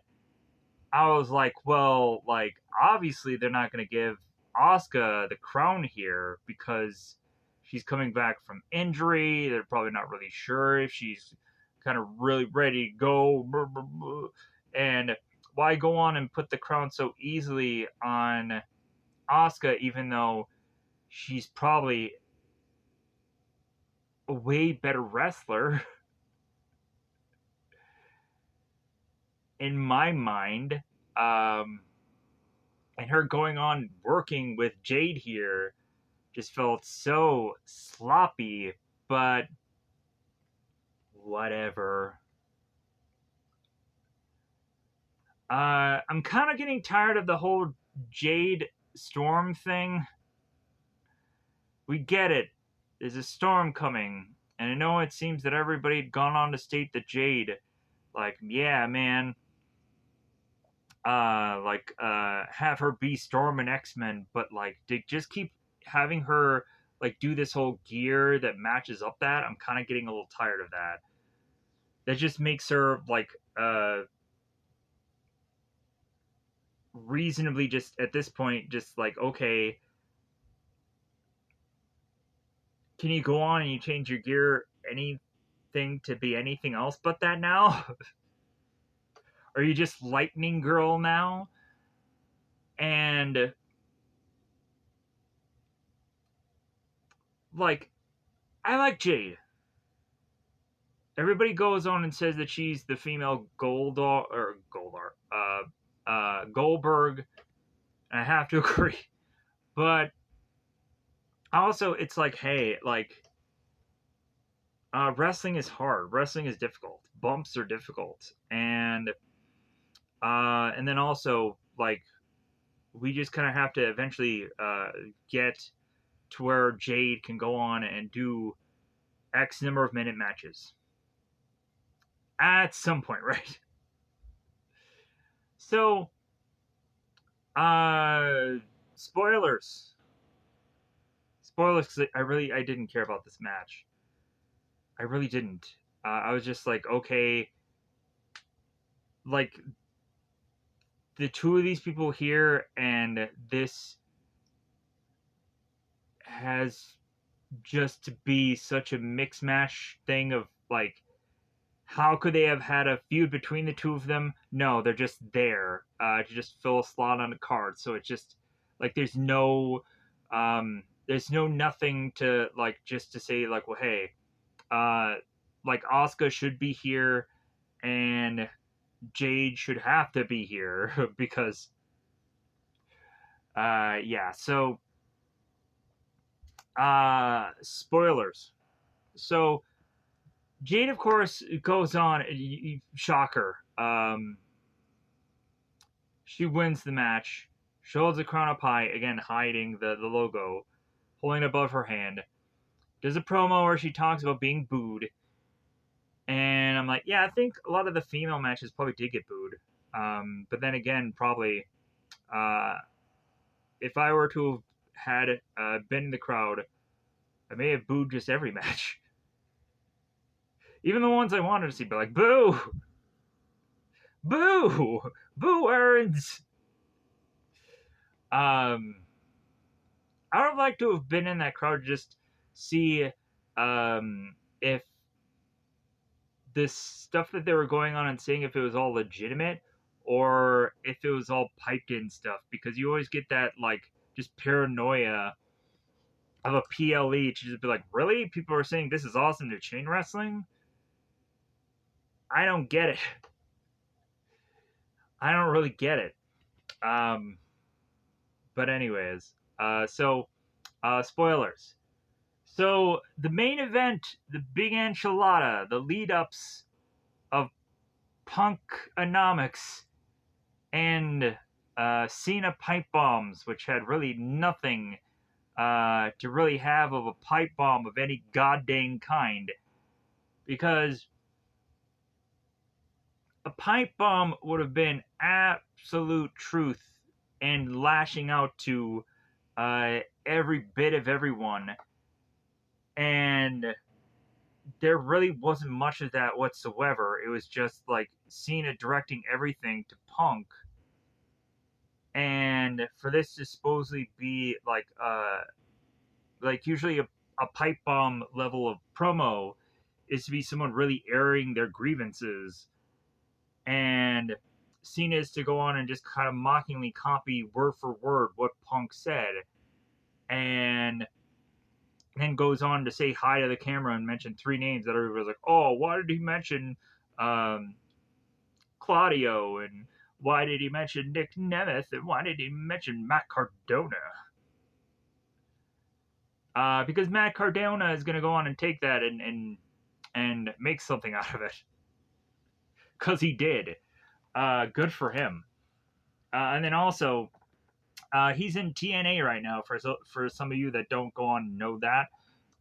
I was like, well, like, obviously they're not going to give Asuka the crown here because she's coming back from injury. They're probably not really sure if she's kind of really ready to go. And why go on and put the crown so easily on Asuka, even though she's probably a way better wrestler in my mind. And her going on working with Jade here just felt so sloppy, but whatever. I'm kind of getting tired of the whole Jade storm thing. We get it. There's a storm coming. And I know it seems that everybody had gone on to state that Jade, like, yeah, man, have her be Storm and X-Men, but like to just keep having her like do this whole gear that matches up that, I'm kind of getting a little tired of that. That just makes her like reasonably just at this point just like, okay, can you go on and you change your gear anything to be anything else but that now? Are you just Lightning Girl now? And like, I like Jade. Everybody goes on and says that she's the female Goldberg. And I have to agree, but Also, it's like, hey, like, wrestling is hard. Wrestling is difficult. Bumps are difficult, and then also like we just kind of have to eventually get to where Jade can go on and do X number of minute matches at some point, right? So, uh, spoilers, spoilers. 'Cause I didn't care about this match. I really didn't. I was just like, okay, like the two of these people here, and this has just to be such a mix mash thing of like, how could they have had a feud between the two of them? No, they're just there to just fill a slot on the card. So it's just like there's no nothing to like just to say like, well, hey, uh, like Asuka should be here and Jade should have to be here because yeah. So spoilers. So Jade, of course, goes on. Shocker. She wins the match. She holds the crown up high, again hiding the logo, holding it above her hand. Does a promo where she talks about being booed, and I'm like, yeah, I think a lot of the female matches probably did get booed. But then again, probably uh, if I were to have had been in the crowd, I may have booed just every match, even the ones I wanted to see. Be like, boo, boo, boo, Earns. Um, I would have liked to have been in that crowd to just see if this stuff that they were going on and saying if it was all legitimate or if it was all piped in stuff, because you always get that like just paranoia of a PLE to just be like, really? People are saying this is awesome to chain wrestling? I don't get it. I don't really get it. Um, but anyways, spoilers. So the main event, the big enchilada, the lead ups of Punkonomics and Cena pipe bombs, which had really nothing to really have of a pipe bomb of any goddamn kind, because a pipe bomb would have been absolute truth and lashing out to every bit of everyone, and there really wasn't much of that whatsoever. It was just like Cena directing everything to Punk, and for this to supposedly be like usually a pipe bomb level of promo is to be someone really airing their grievances, and Cena is to go on and just kind of mockingly copy word for word what Punk said, and then goes on to say hi to the camera and mention three names that everybody was like, oh, why did he mention um, Claudio, and why did he mention Nick Nemeth, and why did he mention Matt Cardona? Because Matt Cardona is going to go on and take that and make something out of it, because he did. Good for him. And then also, he's in TNA right now. For some of you that don't go on and know that,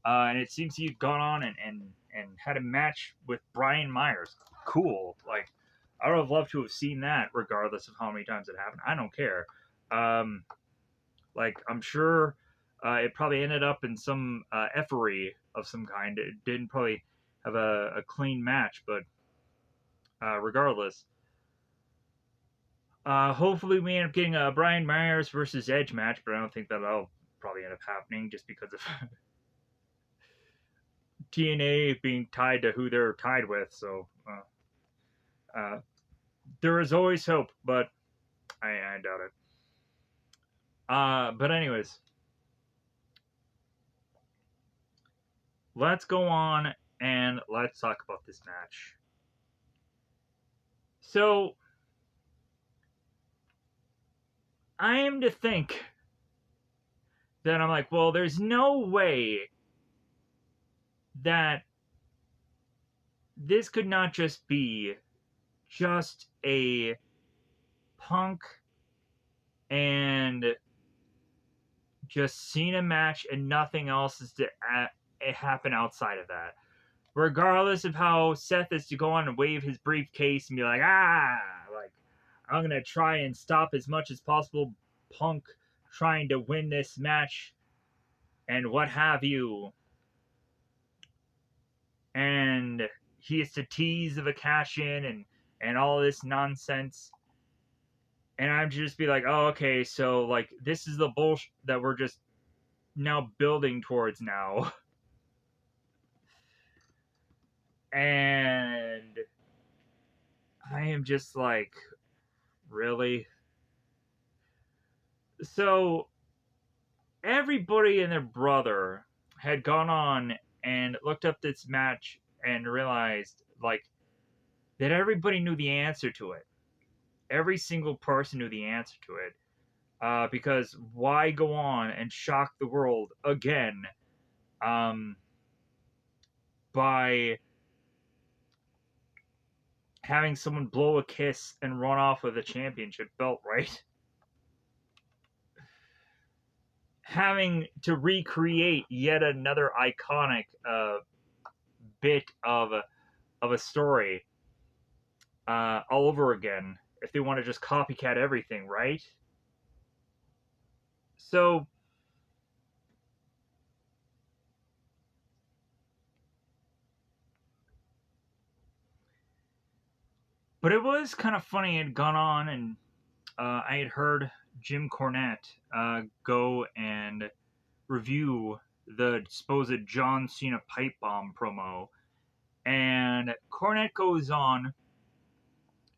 and it seems he's gone on and had a match with Brian Myers. Cool. Like, I would have loved to have seen that, regardless of how many times it happened. I don't care. Um, like, I'm sure it probably ended up in some effery of some kind. It didn't probably have a clean match, but regardless, hopefully we end up getting a Brian Myers versus Edge match, but I don't think that'll probably end up happening just because of TNA being tied to who they're tied with. So uh, there is always hope, but I doubt it. But anyways, let's go on and let's talk about this match. So I am to think then I'm like, well, there's no way that this could not just be just a Punk and just Cena match and nothing else is to happen outside of that. Regardless of how Seth is to go on and wave his briefcase and be like, like, I'm going to try and stop as much as possible Punk trying to win this match and what have you. And he is to tease of a cash in and all this nonsense. And I'm just be like, oh, okay, so like this is the bullshit that we're just now building towards now. And I am just like, really? So everybody and their brother had gone on and looked up this match and realized like that everybody knew the answer to it. Every single person knew the answer to it. Because why go on and shock the world again um, by having someone blow a kiss and run off with a championship belt, right? Having to recreate yet another iconic bit of a story all over again if they want to just copycat everything, right? So, but it was kind of funny. It had gone on, and I had heard Jim Cornette go and review the supposed John Cena pipe bomb promo, and Cornette goes on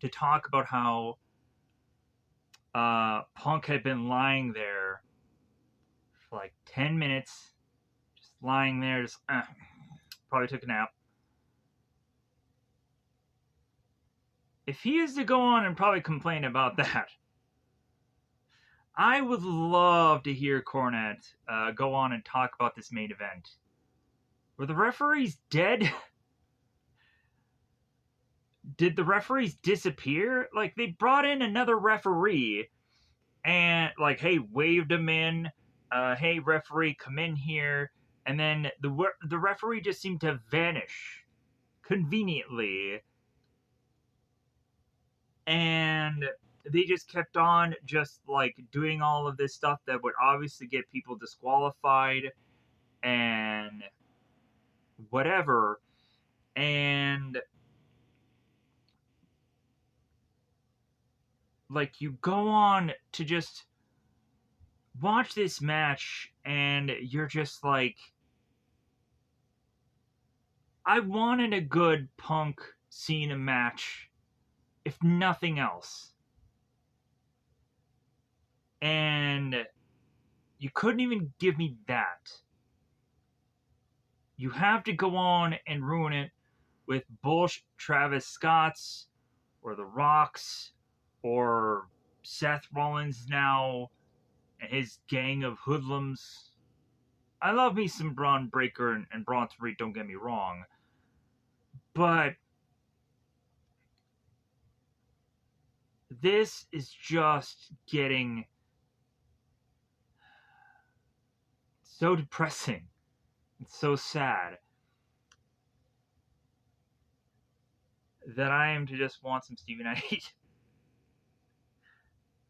to talk about how Punk had been lying there for like 10 minutes, just lying there, just probably took a nap. If he is to go on and probably complain about that, I would love to hear Cornette go on and talk about this main event. Were the referees dead? Did the referees disappear? Like, they brought in another referee and, like, hey, waved him in. Hey, referee, come in here. And then the referee just seemed to vanish conveniently. And they just kept on just, like, doing all of this stuff that would obviously get people disqualified and whatever. And like you go on to just watch this match and you're just like, I wanted a good Punk Cena match if nothing else, and you couldn't even give me that. You have to go on and ruin it with bullshit Travis Scott's or The Rock's or Seth Rollins now and his gang of hoodlums. I love me some Braun Breaker and Bronson Reed, don't get me wrong. But this is just getting so depressing. It's so sad that I am to just want some Stevie Knight Heat.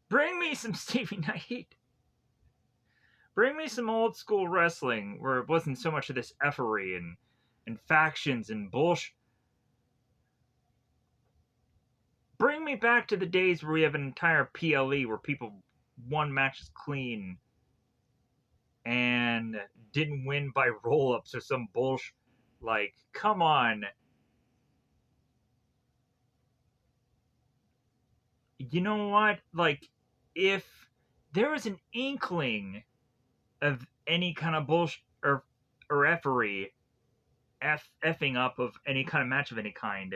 Bring me some Stevie Knight Heat. Bring me some old school wrestling where it wasn't so much of this effery and factions and bullshit. Bring me back to the days where we have an entire PLE where people won matches clean and didn't win by roll-ups or some bullshit. Like, come on. You know what? Like, if there was an inkling of any kind of bullshit or effery, effing up of any kind of match of any kind,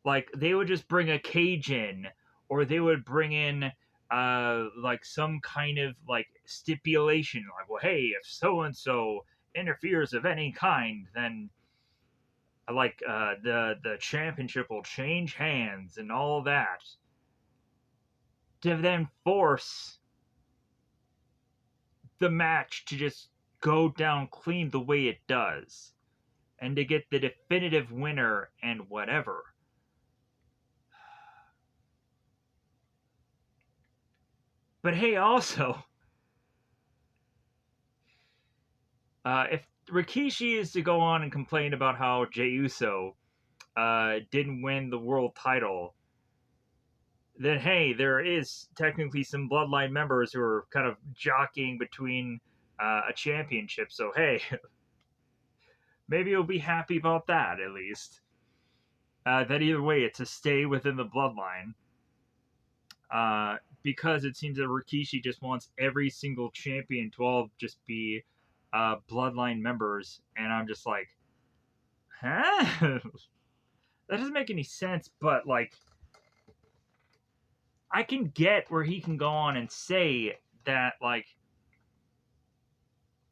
like, they would just bring a cage in, or they would bring in like some kind of like stipulation, like, well, hey, if so and so interferes of any kind, then like the championship will change hands and all that. To then force the match to just go down clean the way it does, and to get the definitive winner and whatever. But hey, also, if Rikishi is to go on and complain about how Jey Uso didn't win the world title, then hey, there is technically some Bloodline members who are kind of jockeying between a championship. So hey, maybe you'll be happy about that at least. That either way, it's a stay within the Bloodline. Because it seems that Rikishi just wants every single champion to all just be Bloodline members, and I'm just like, huh? That doesn't make any sense, but like, I can get where he can go on and say that, like,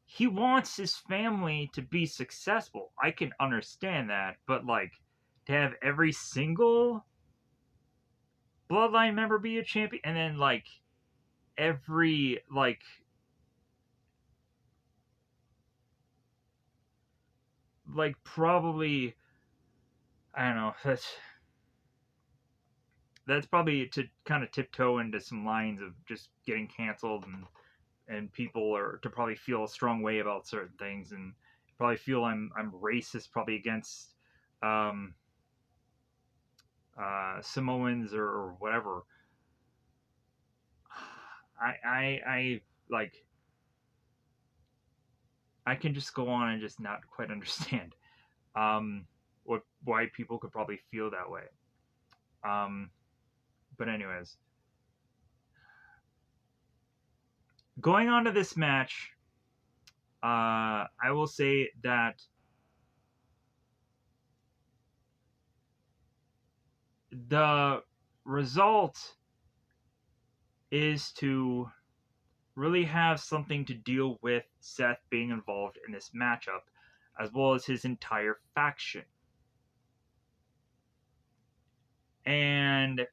he wants his family to be successful. I can understand that, but like, to have every single Bloodline member be a champion, and then like every like probably, I don't know, that's probably to kind of tiptoe into some lines of just getting canceled, and people are to probably feel a strong way about certain things, and probably feel I'm racist probably against um, Samoans or whatever. I like, I can just go on and just not quite understand what why people could probably feel that way. Um, but anyways, going on to this match, I will say that the result is to really have something to deal with Seth being involved in this matchup, as well as his entire faction. And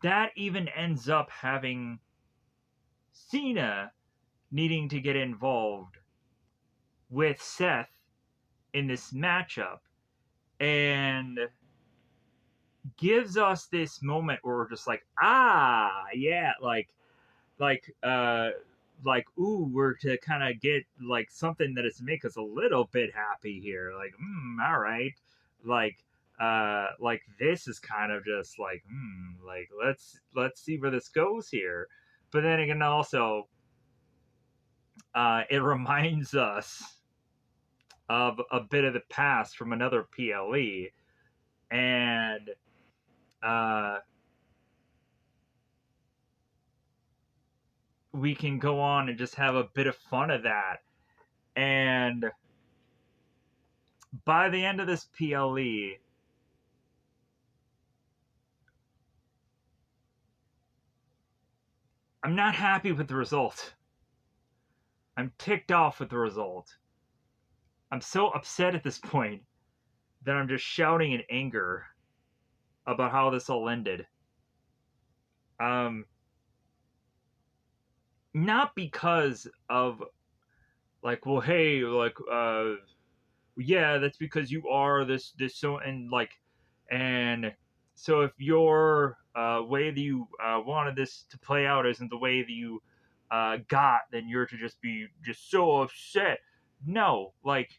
that even ends up having Cena needing to get involved with Seth in this matchup, and gives us this moment where we're just like, ah, yeah, like uh ooh, we're to kind of get like something that is make us a little bit happy here, like, all right, like this is kind of just like, like let's see where this goes here. But then again, also it reminds us of a bit of the past from another PLE, and uh we can go on and just have a bit of fun of that. And by the end of this PLE, I'm not happy with the result. I'm ticked off with the result. I'm so upset at this point that I'm just shouting in anger about how this all ended. Um, Not because of like, well, hey, like, yeah, that's because you are this so, and like, and so if your way that you wanted this to play out isn't the way that you got, then you're to just be just so upset. No, like,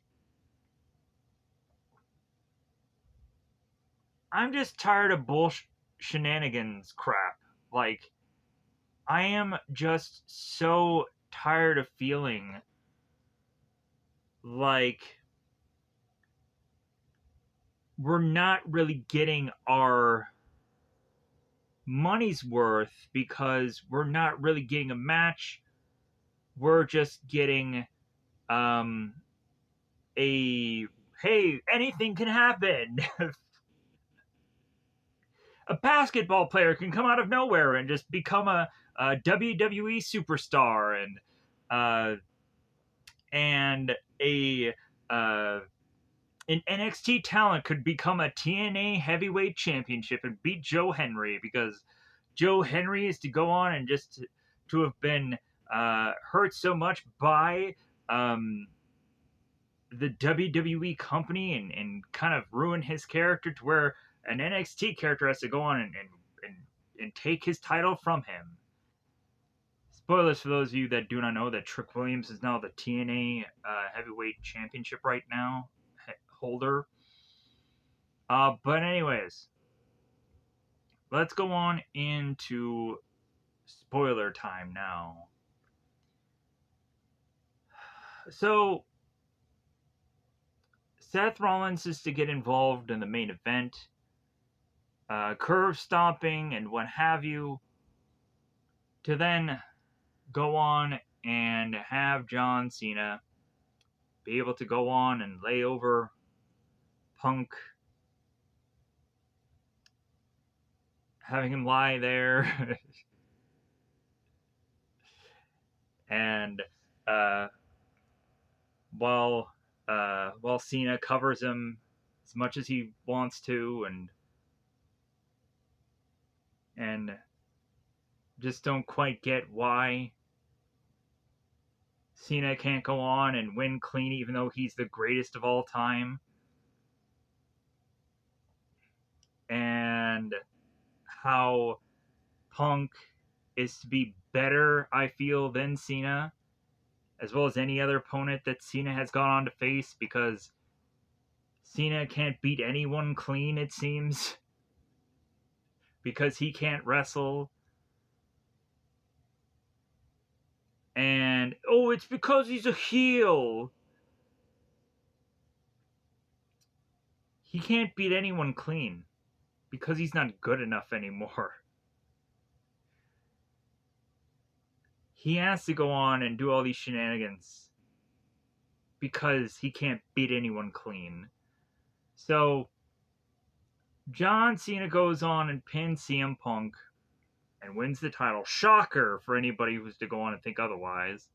I'm just tired of bullshit shenanigans crap. Like, I am just so tired of feeling like we're not really getting our money's worth, because we're not really getting a match. We're just getting um a, hey, anything can happen. A basketball player can come out of nowhere and just become a WWE superstar, and a uh, an NXT talent could become a TNA heavyweight championship and beat Joe Henry, because Joe Henry is to go on and just to have been hurt so much by the WWE company, and kind of ruin his character to where an NXT character has to go on and take his title from him. Spoilers for those of you that do not know that Trick Williams is now the TNA heavyweight championship right now holder. But anyways, let's go on into spoiler time now. So, Seth Rollins is to get involved in the main event, curve stomping and what have you, to then go on and have John Cena be able to go on and lay over Punk, having him lie there, and while Cena covers him as much as he wants to, and just don't quite get why Cena can't go on and win clean, even though he's the greatest of all time. And how Punk is to be better, I feel, than Cena, as well as any other opponent that Cena has gone on to face, because Cena can't beat anyone clean, it seems, because he can't wrestle. And, oh, it's because he's a heel. He can't beat anyone clean because he's not good enough anymore. He has to go on and do all these shenanigans because he can't beat anyone clean. So, John Cena goes on and pins CM Punk and wins the title. Shocker for anybody who's to go on and think otherwise.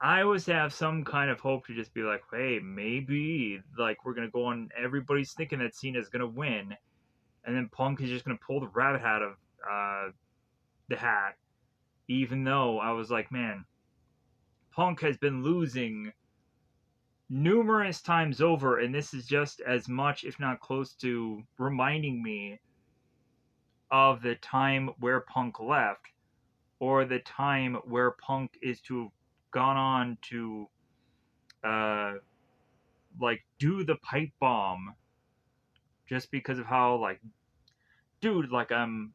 I always have some kind of hope to just be like, hey, maybe like we're gonna go on. Everybody's thinking that Cena's gonna win, and then Punk is just gonna pull the rabbit out of the hat. Even though I was like, man, Punk has been losing numerous times over, and this is just as much, if not close to, reminding me of the time where Punk left, or the time where Punk is to have gone on to like do the pipe bomb, just because of how, like, dude, like I'm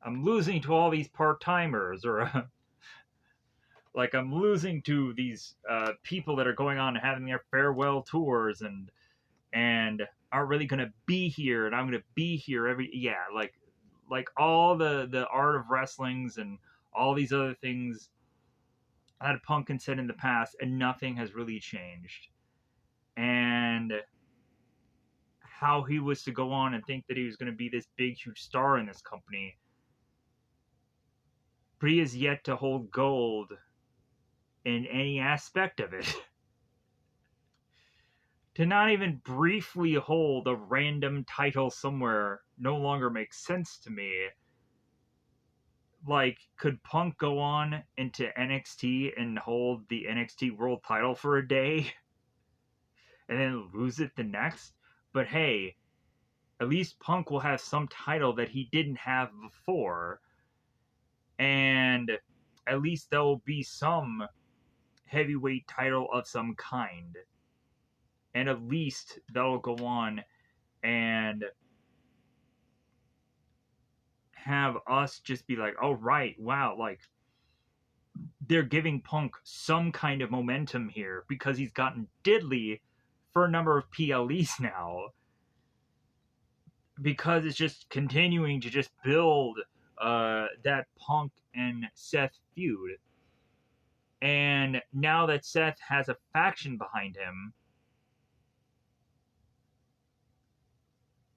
losing to all these part-timers, or like I'm losing to these people that are going on and having their farewell tours, and aren't really gonna be here, and I'm gonna be here like all the art of wrestlings and all these other things that Punk had said in the past, and nothing has really changed. And how he was to go on and think that he was going to be this big, huge star in this company, but he has yet to hold gold in any aspect of it. To not even briefly hold a random title somewhere no longer makes sense to me. Like, could Punk go on into NXT and hold the NXT World title for a day and then lose it the next? But hey, at least Punk will have some title that he didn't have before. And at least there will be some heavyweight title of some kind. And at least that'll go on and have us just be like, oh, right, wow, like, they're giving Punk some kind of momentum here, because he's gotten diddly for a number of PLEs now. Because it's just continuing to just build that Punk and Seth feud. And now that Seth has a faction behind him,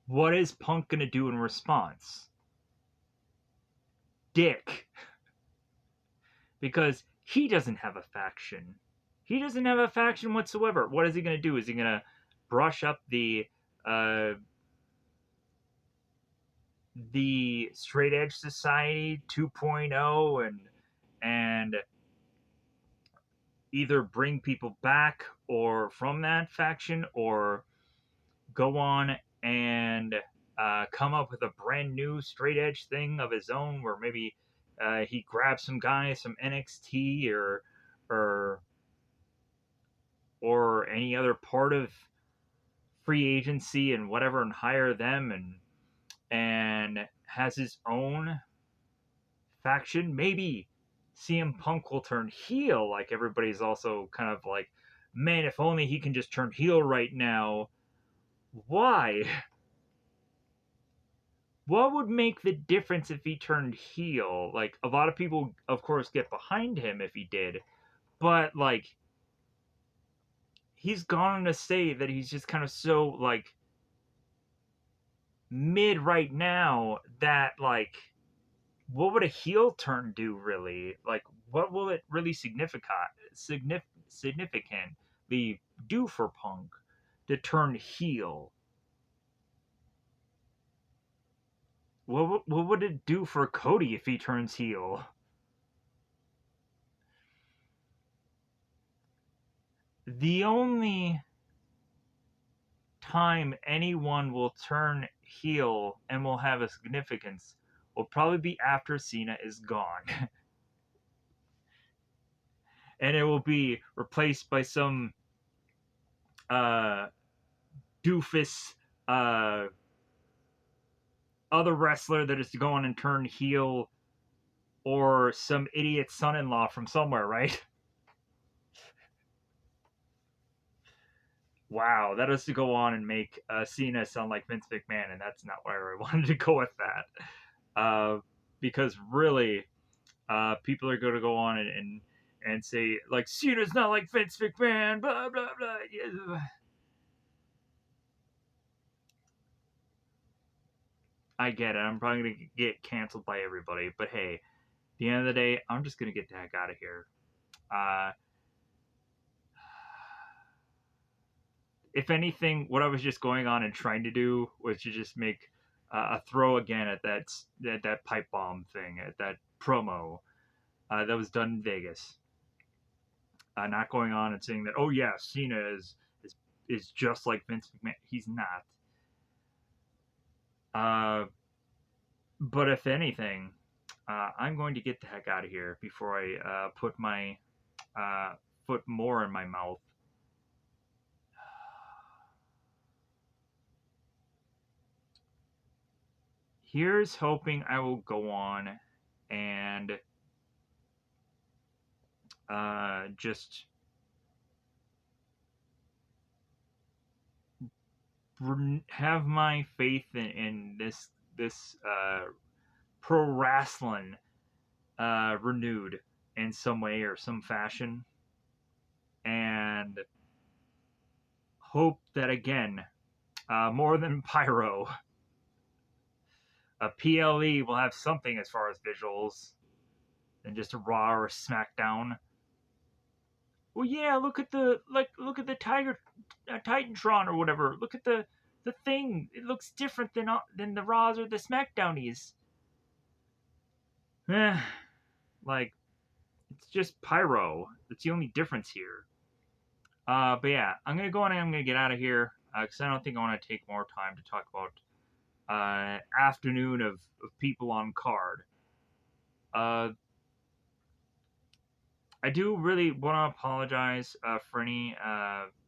What is Punk gonna do in response? Dick. Because he doesn't have a faction. He doesn't have a faction whatsoever. What is he gonna do? Is he gonna brush up uh, the straight edge society 2.0 and either bring people back or from that faction, or go on and come up with a brand new straight edge thing of his own, where maybe he grabs some guys from NXT or or any other part of free agency and whatever, and hire them and has his own faction. Maybe CM Punk will turn heel, like everybody's also kind of like, man, if only he can just turn heel right now. Why? What would make the difference if he turned heel? Like, a lot of people, of course, get behind him if he did, but like, he's gone on to say that he's just kind of so like mid right now that like, what would a heel turn do really? Like, what will it really significantly do for Punk to turn heel? What would it do for Cody if he turns heel? The only time anyone will turn heel and will have a significance will probably be after Cena is gone. And it will be replaced by some uh, doofus uh, other wrestler that is to go on and turn heel, or some idiot son-in-law from somewhere, right? Wow, that is to go on and make Cena sound like Vince McMahon, and that's not where I wanted to go with that. Because really, people are going to go on and say like, Cena's not like Vince McMahon, blah blah blah. Yeah. I get it. I'm probably going to get canceled by everybody, but hey, at the end of the day, I'm just going to get the heck out of here. Uh, if anything, what I was just going on and trying to do was to just make a throw again at that pipe bomb thing, at that promo that was done in Vegas. Not going on and saying that, oh yeah, Cena is just like Vince McMahon. He's not. Uh, but if anything, I'm going to get the heck out of here before I put my uh, foot more in my mouth. Here's hoping I will go on and just have my faith in this pro wrestling renewed in some way or some fashion, and hope that again, more than pyro, a PLE will have something as far as visuals than just a Raw or a SmackDown. Well, yeah, look at the Titantron or whatever. Look at the thing. It looks different than the Raws or the SmackDownies. Eh, like, it's just pyro. That's the only difference here. But yeah, I'm gonna go on and I'm gonna get out of here because I don't think I want to take more time to talk about afternoon of people on card. Uh, I do really want to apologize for any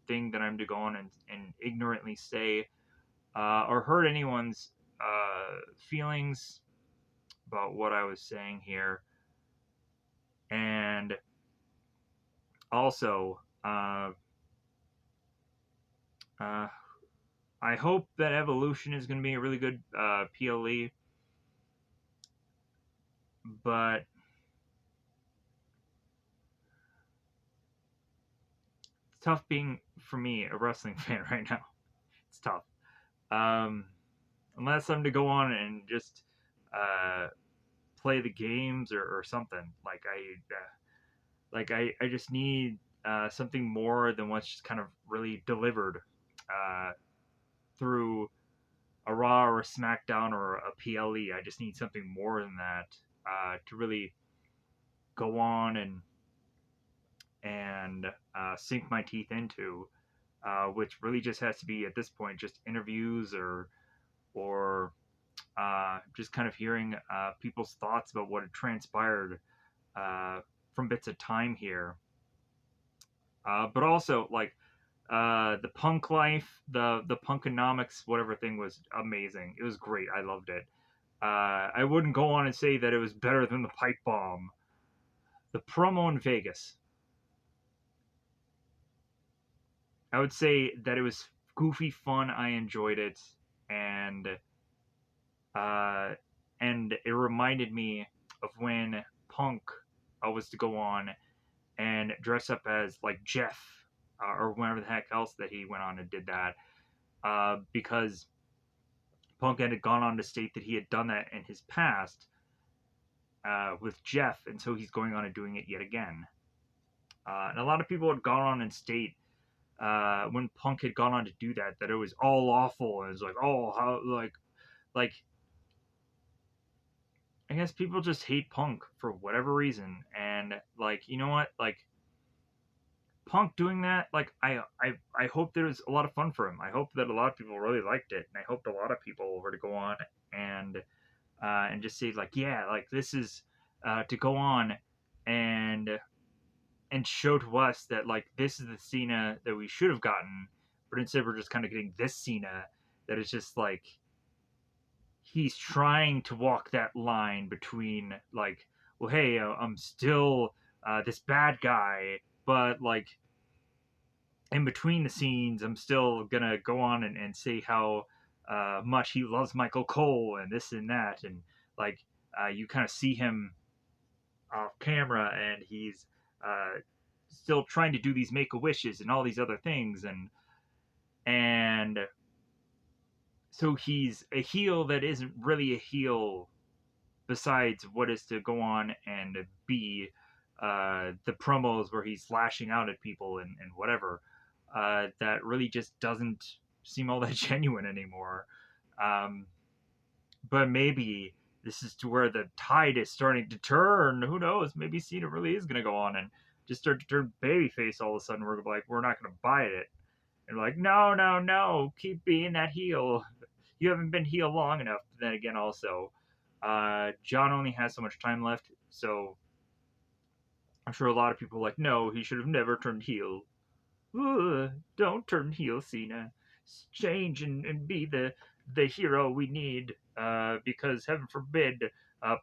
thing that I'm to go on and ignorantly say or hurt anyone's feelings about what I was saying here. And also, uh, I hope that Evolution is going to be a really good PLE, but it's tough being, for me, a wrestling fan right now. It's tough. Um, unless I'm to go on and just uh, play the games or something. I just need something more than what's just kind of really delivered uh, through a Raw or a SmackDown or a PLE. I just need something more than that to really go on and sink my teeth into, which really just has to be at this point just interviews or just kind of hearing people's thoughts about what had transpired uh, from bits of time here. But also like the punk life, the punkonomics, whatever thing was amazing. It was great. I loved it. I wouldn't go on and say that it was better than the pipe bomb. The promo in Vegas, I would say that it was goofy fun. I enjoyed it, and uh, and it reminded me of when Punk was to go on and dress up as like Jeff or whatever the heck else that he went on and did that because Punk had gone on to state that he had done that in his past with Jeff, and so he's going on and doing it yet again. And a lot of people had gone on and state when Punk had gone on to do that that it was all awful and it was like, oh, how like I guess people just hate Punk for whatever reason, and like you know what, like Punk doing that, like I hope there was a lot of fun for him. I hope that a lot of people really liked it, and I hoped a lot of people were to go on and and just say like, yeah, like this is to go on and and show to us that like this is the Cena that we should have gotten, but instead we're just kind of getting this Cena that is just like he's trying to walk that line between like, well, hey, I'm still this bad guy, but like in between the scenes, I'm still gonna go on and say how much he loves Michael Cole and this and that, and like you kind of see him off camera, and he's still trying to do these make a wishes and all these other things, and so he's a heel that isn't really a heel besides what is to go on and be the promos where he's lashing out at people and whatever. That really just doesn't seem all that genuine anymore. Um, but maybe this is to where the tide is starting to turn. Who knows? Maybe Cena really is going to go on and just start to turn babyface all of a sudden. We're like, we're not going to buy it. And we're like, no, no, no, keep being that heel. You haven't been heel long enough. But then again, also, John only has so much time left, so I'm sure a lot of people are like, no, he should have never turned heel. Don't turn heel, Cena. Change and be the hero we need. Because heaven forbid,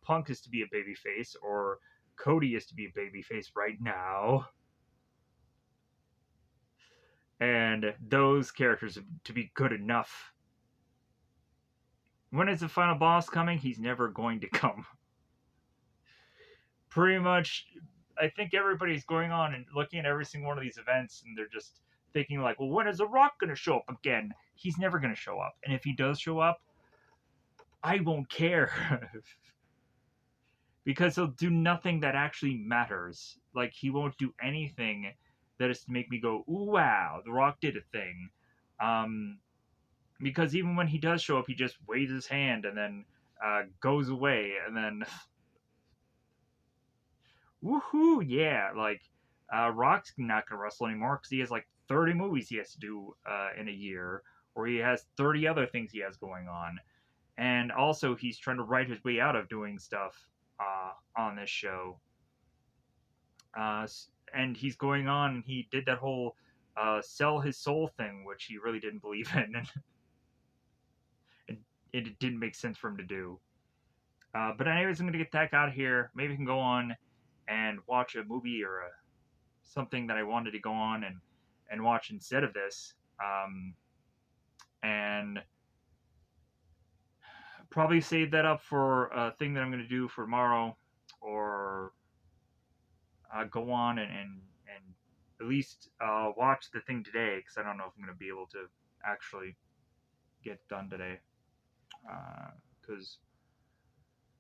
Punk is to be a babyface or Cody is to be a babyface right now, and those characters to be good enough. When is the final boss coming? He's never going to come. Pretty much, I think everybody's going on and looking at every single one of these events, and they're just thinking like, well, when is The Rock going to show up again? He's never going to show up, and if he does show up, I won't care because he'll do nothing that actually matters. Like he won't do anything that is to make me go, ooh, wow, The Rock did a thing. Um, because even when he does show up, he just waves his hand and then goes away, and then woohoo, yeah, like Rock's not gonna wrestle anymore because he has like 30 movies he has to do in a year, or he has 30 other things he has going on, and also he's trying to write his way out of doing stuff on this show. Uh, and he's going on, and he did that whole sell his soul thing, which he really didn't believe in, and it didn't make sense for him to do. But anyways, I'm gonna get that out of here. Maybe we can go on and watch a movie or something that I wanted to go on and watch instead of this. And probably save that up for a thing that I'm going to do for tomorrow, or go on and at least watch the thing today because I don't know if I'm going to be able to actually get done today. Because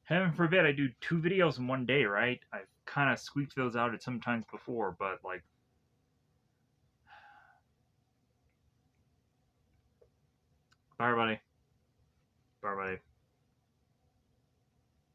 heaven forbid I do 2 videos in one day, right? I've kind of squeaked those out at some times before, but like, bye, everybody. Bye, everybody.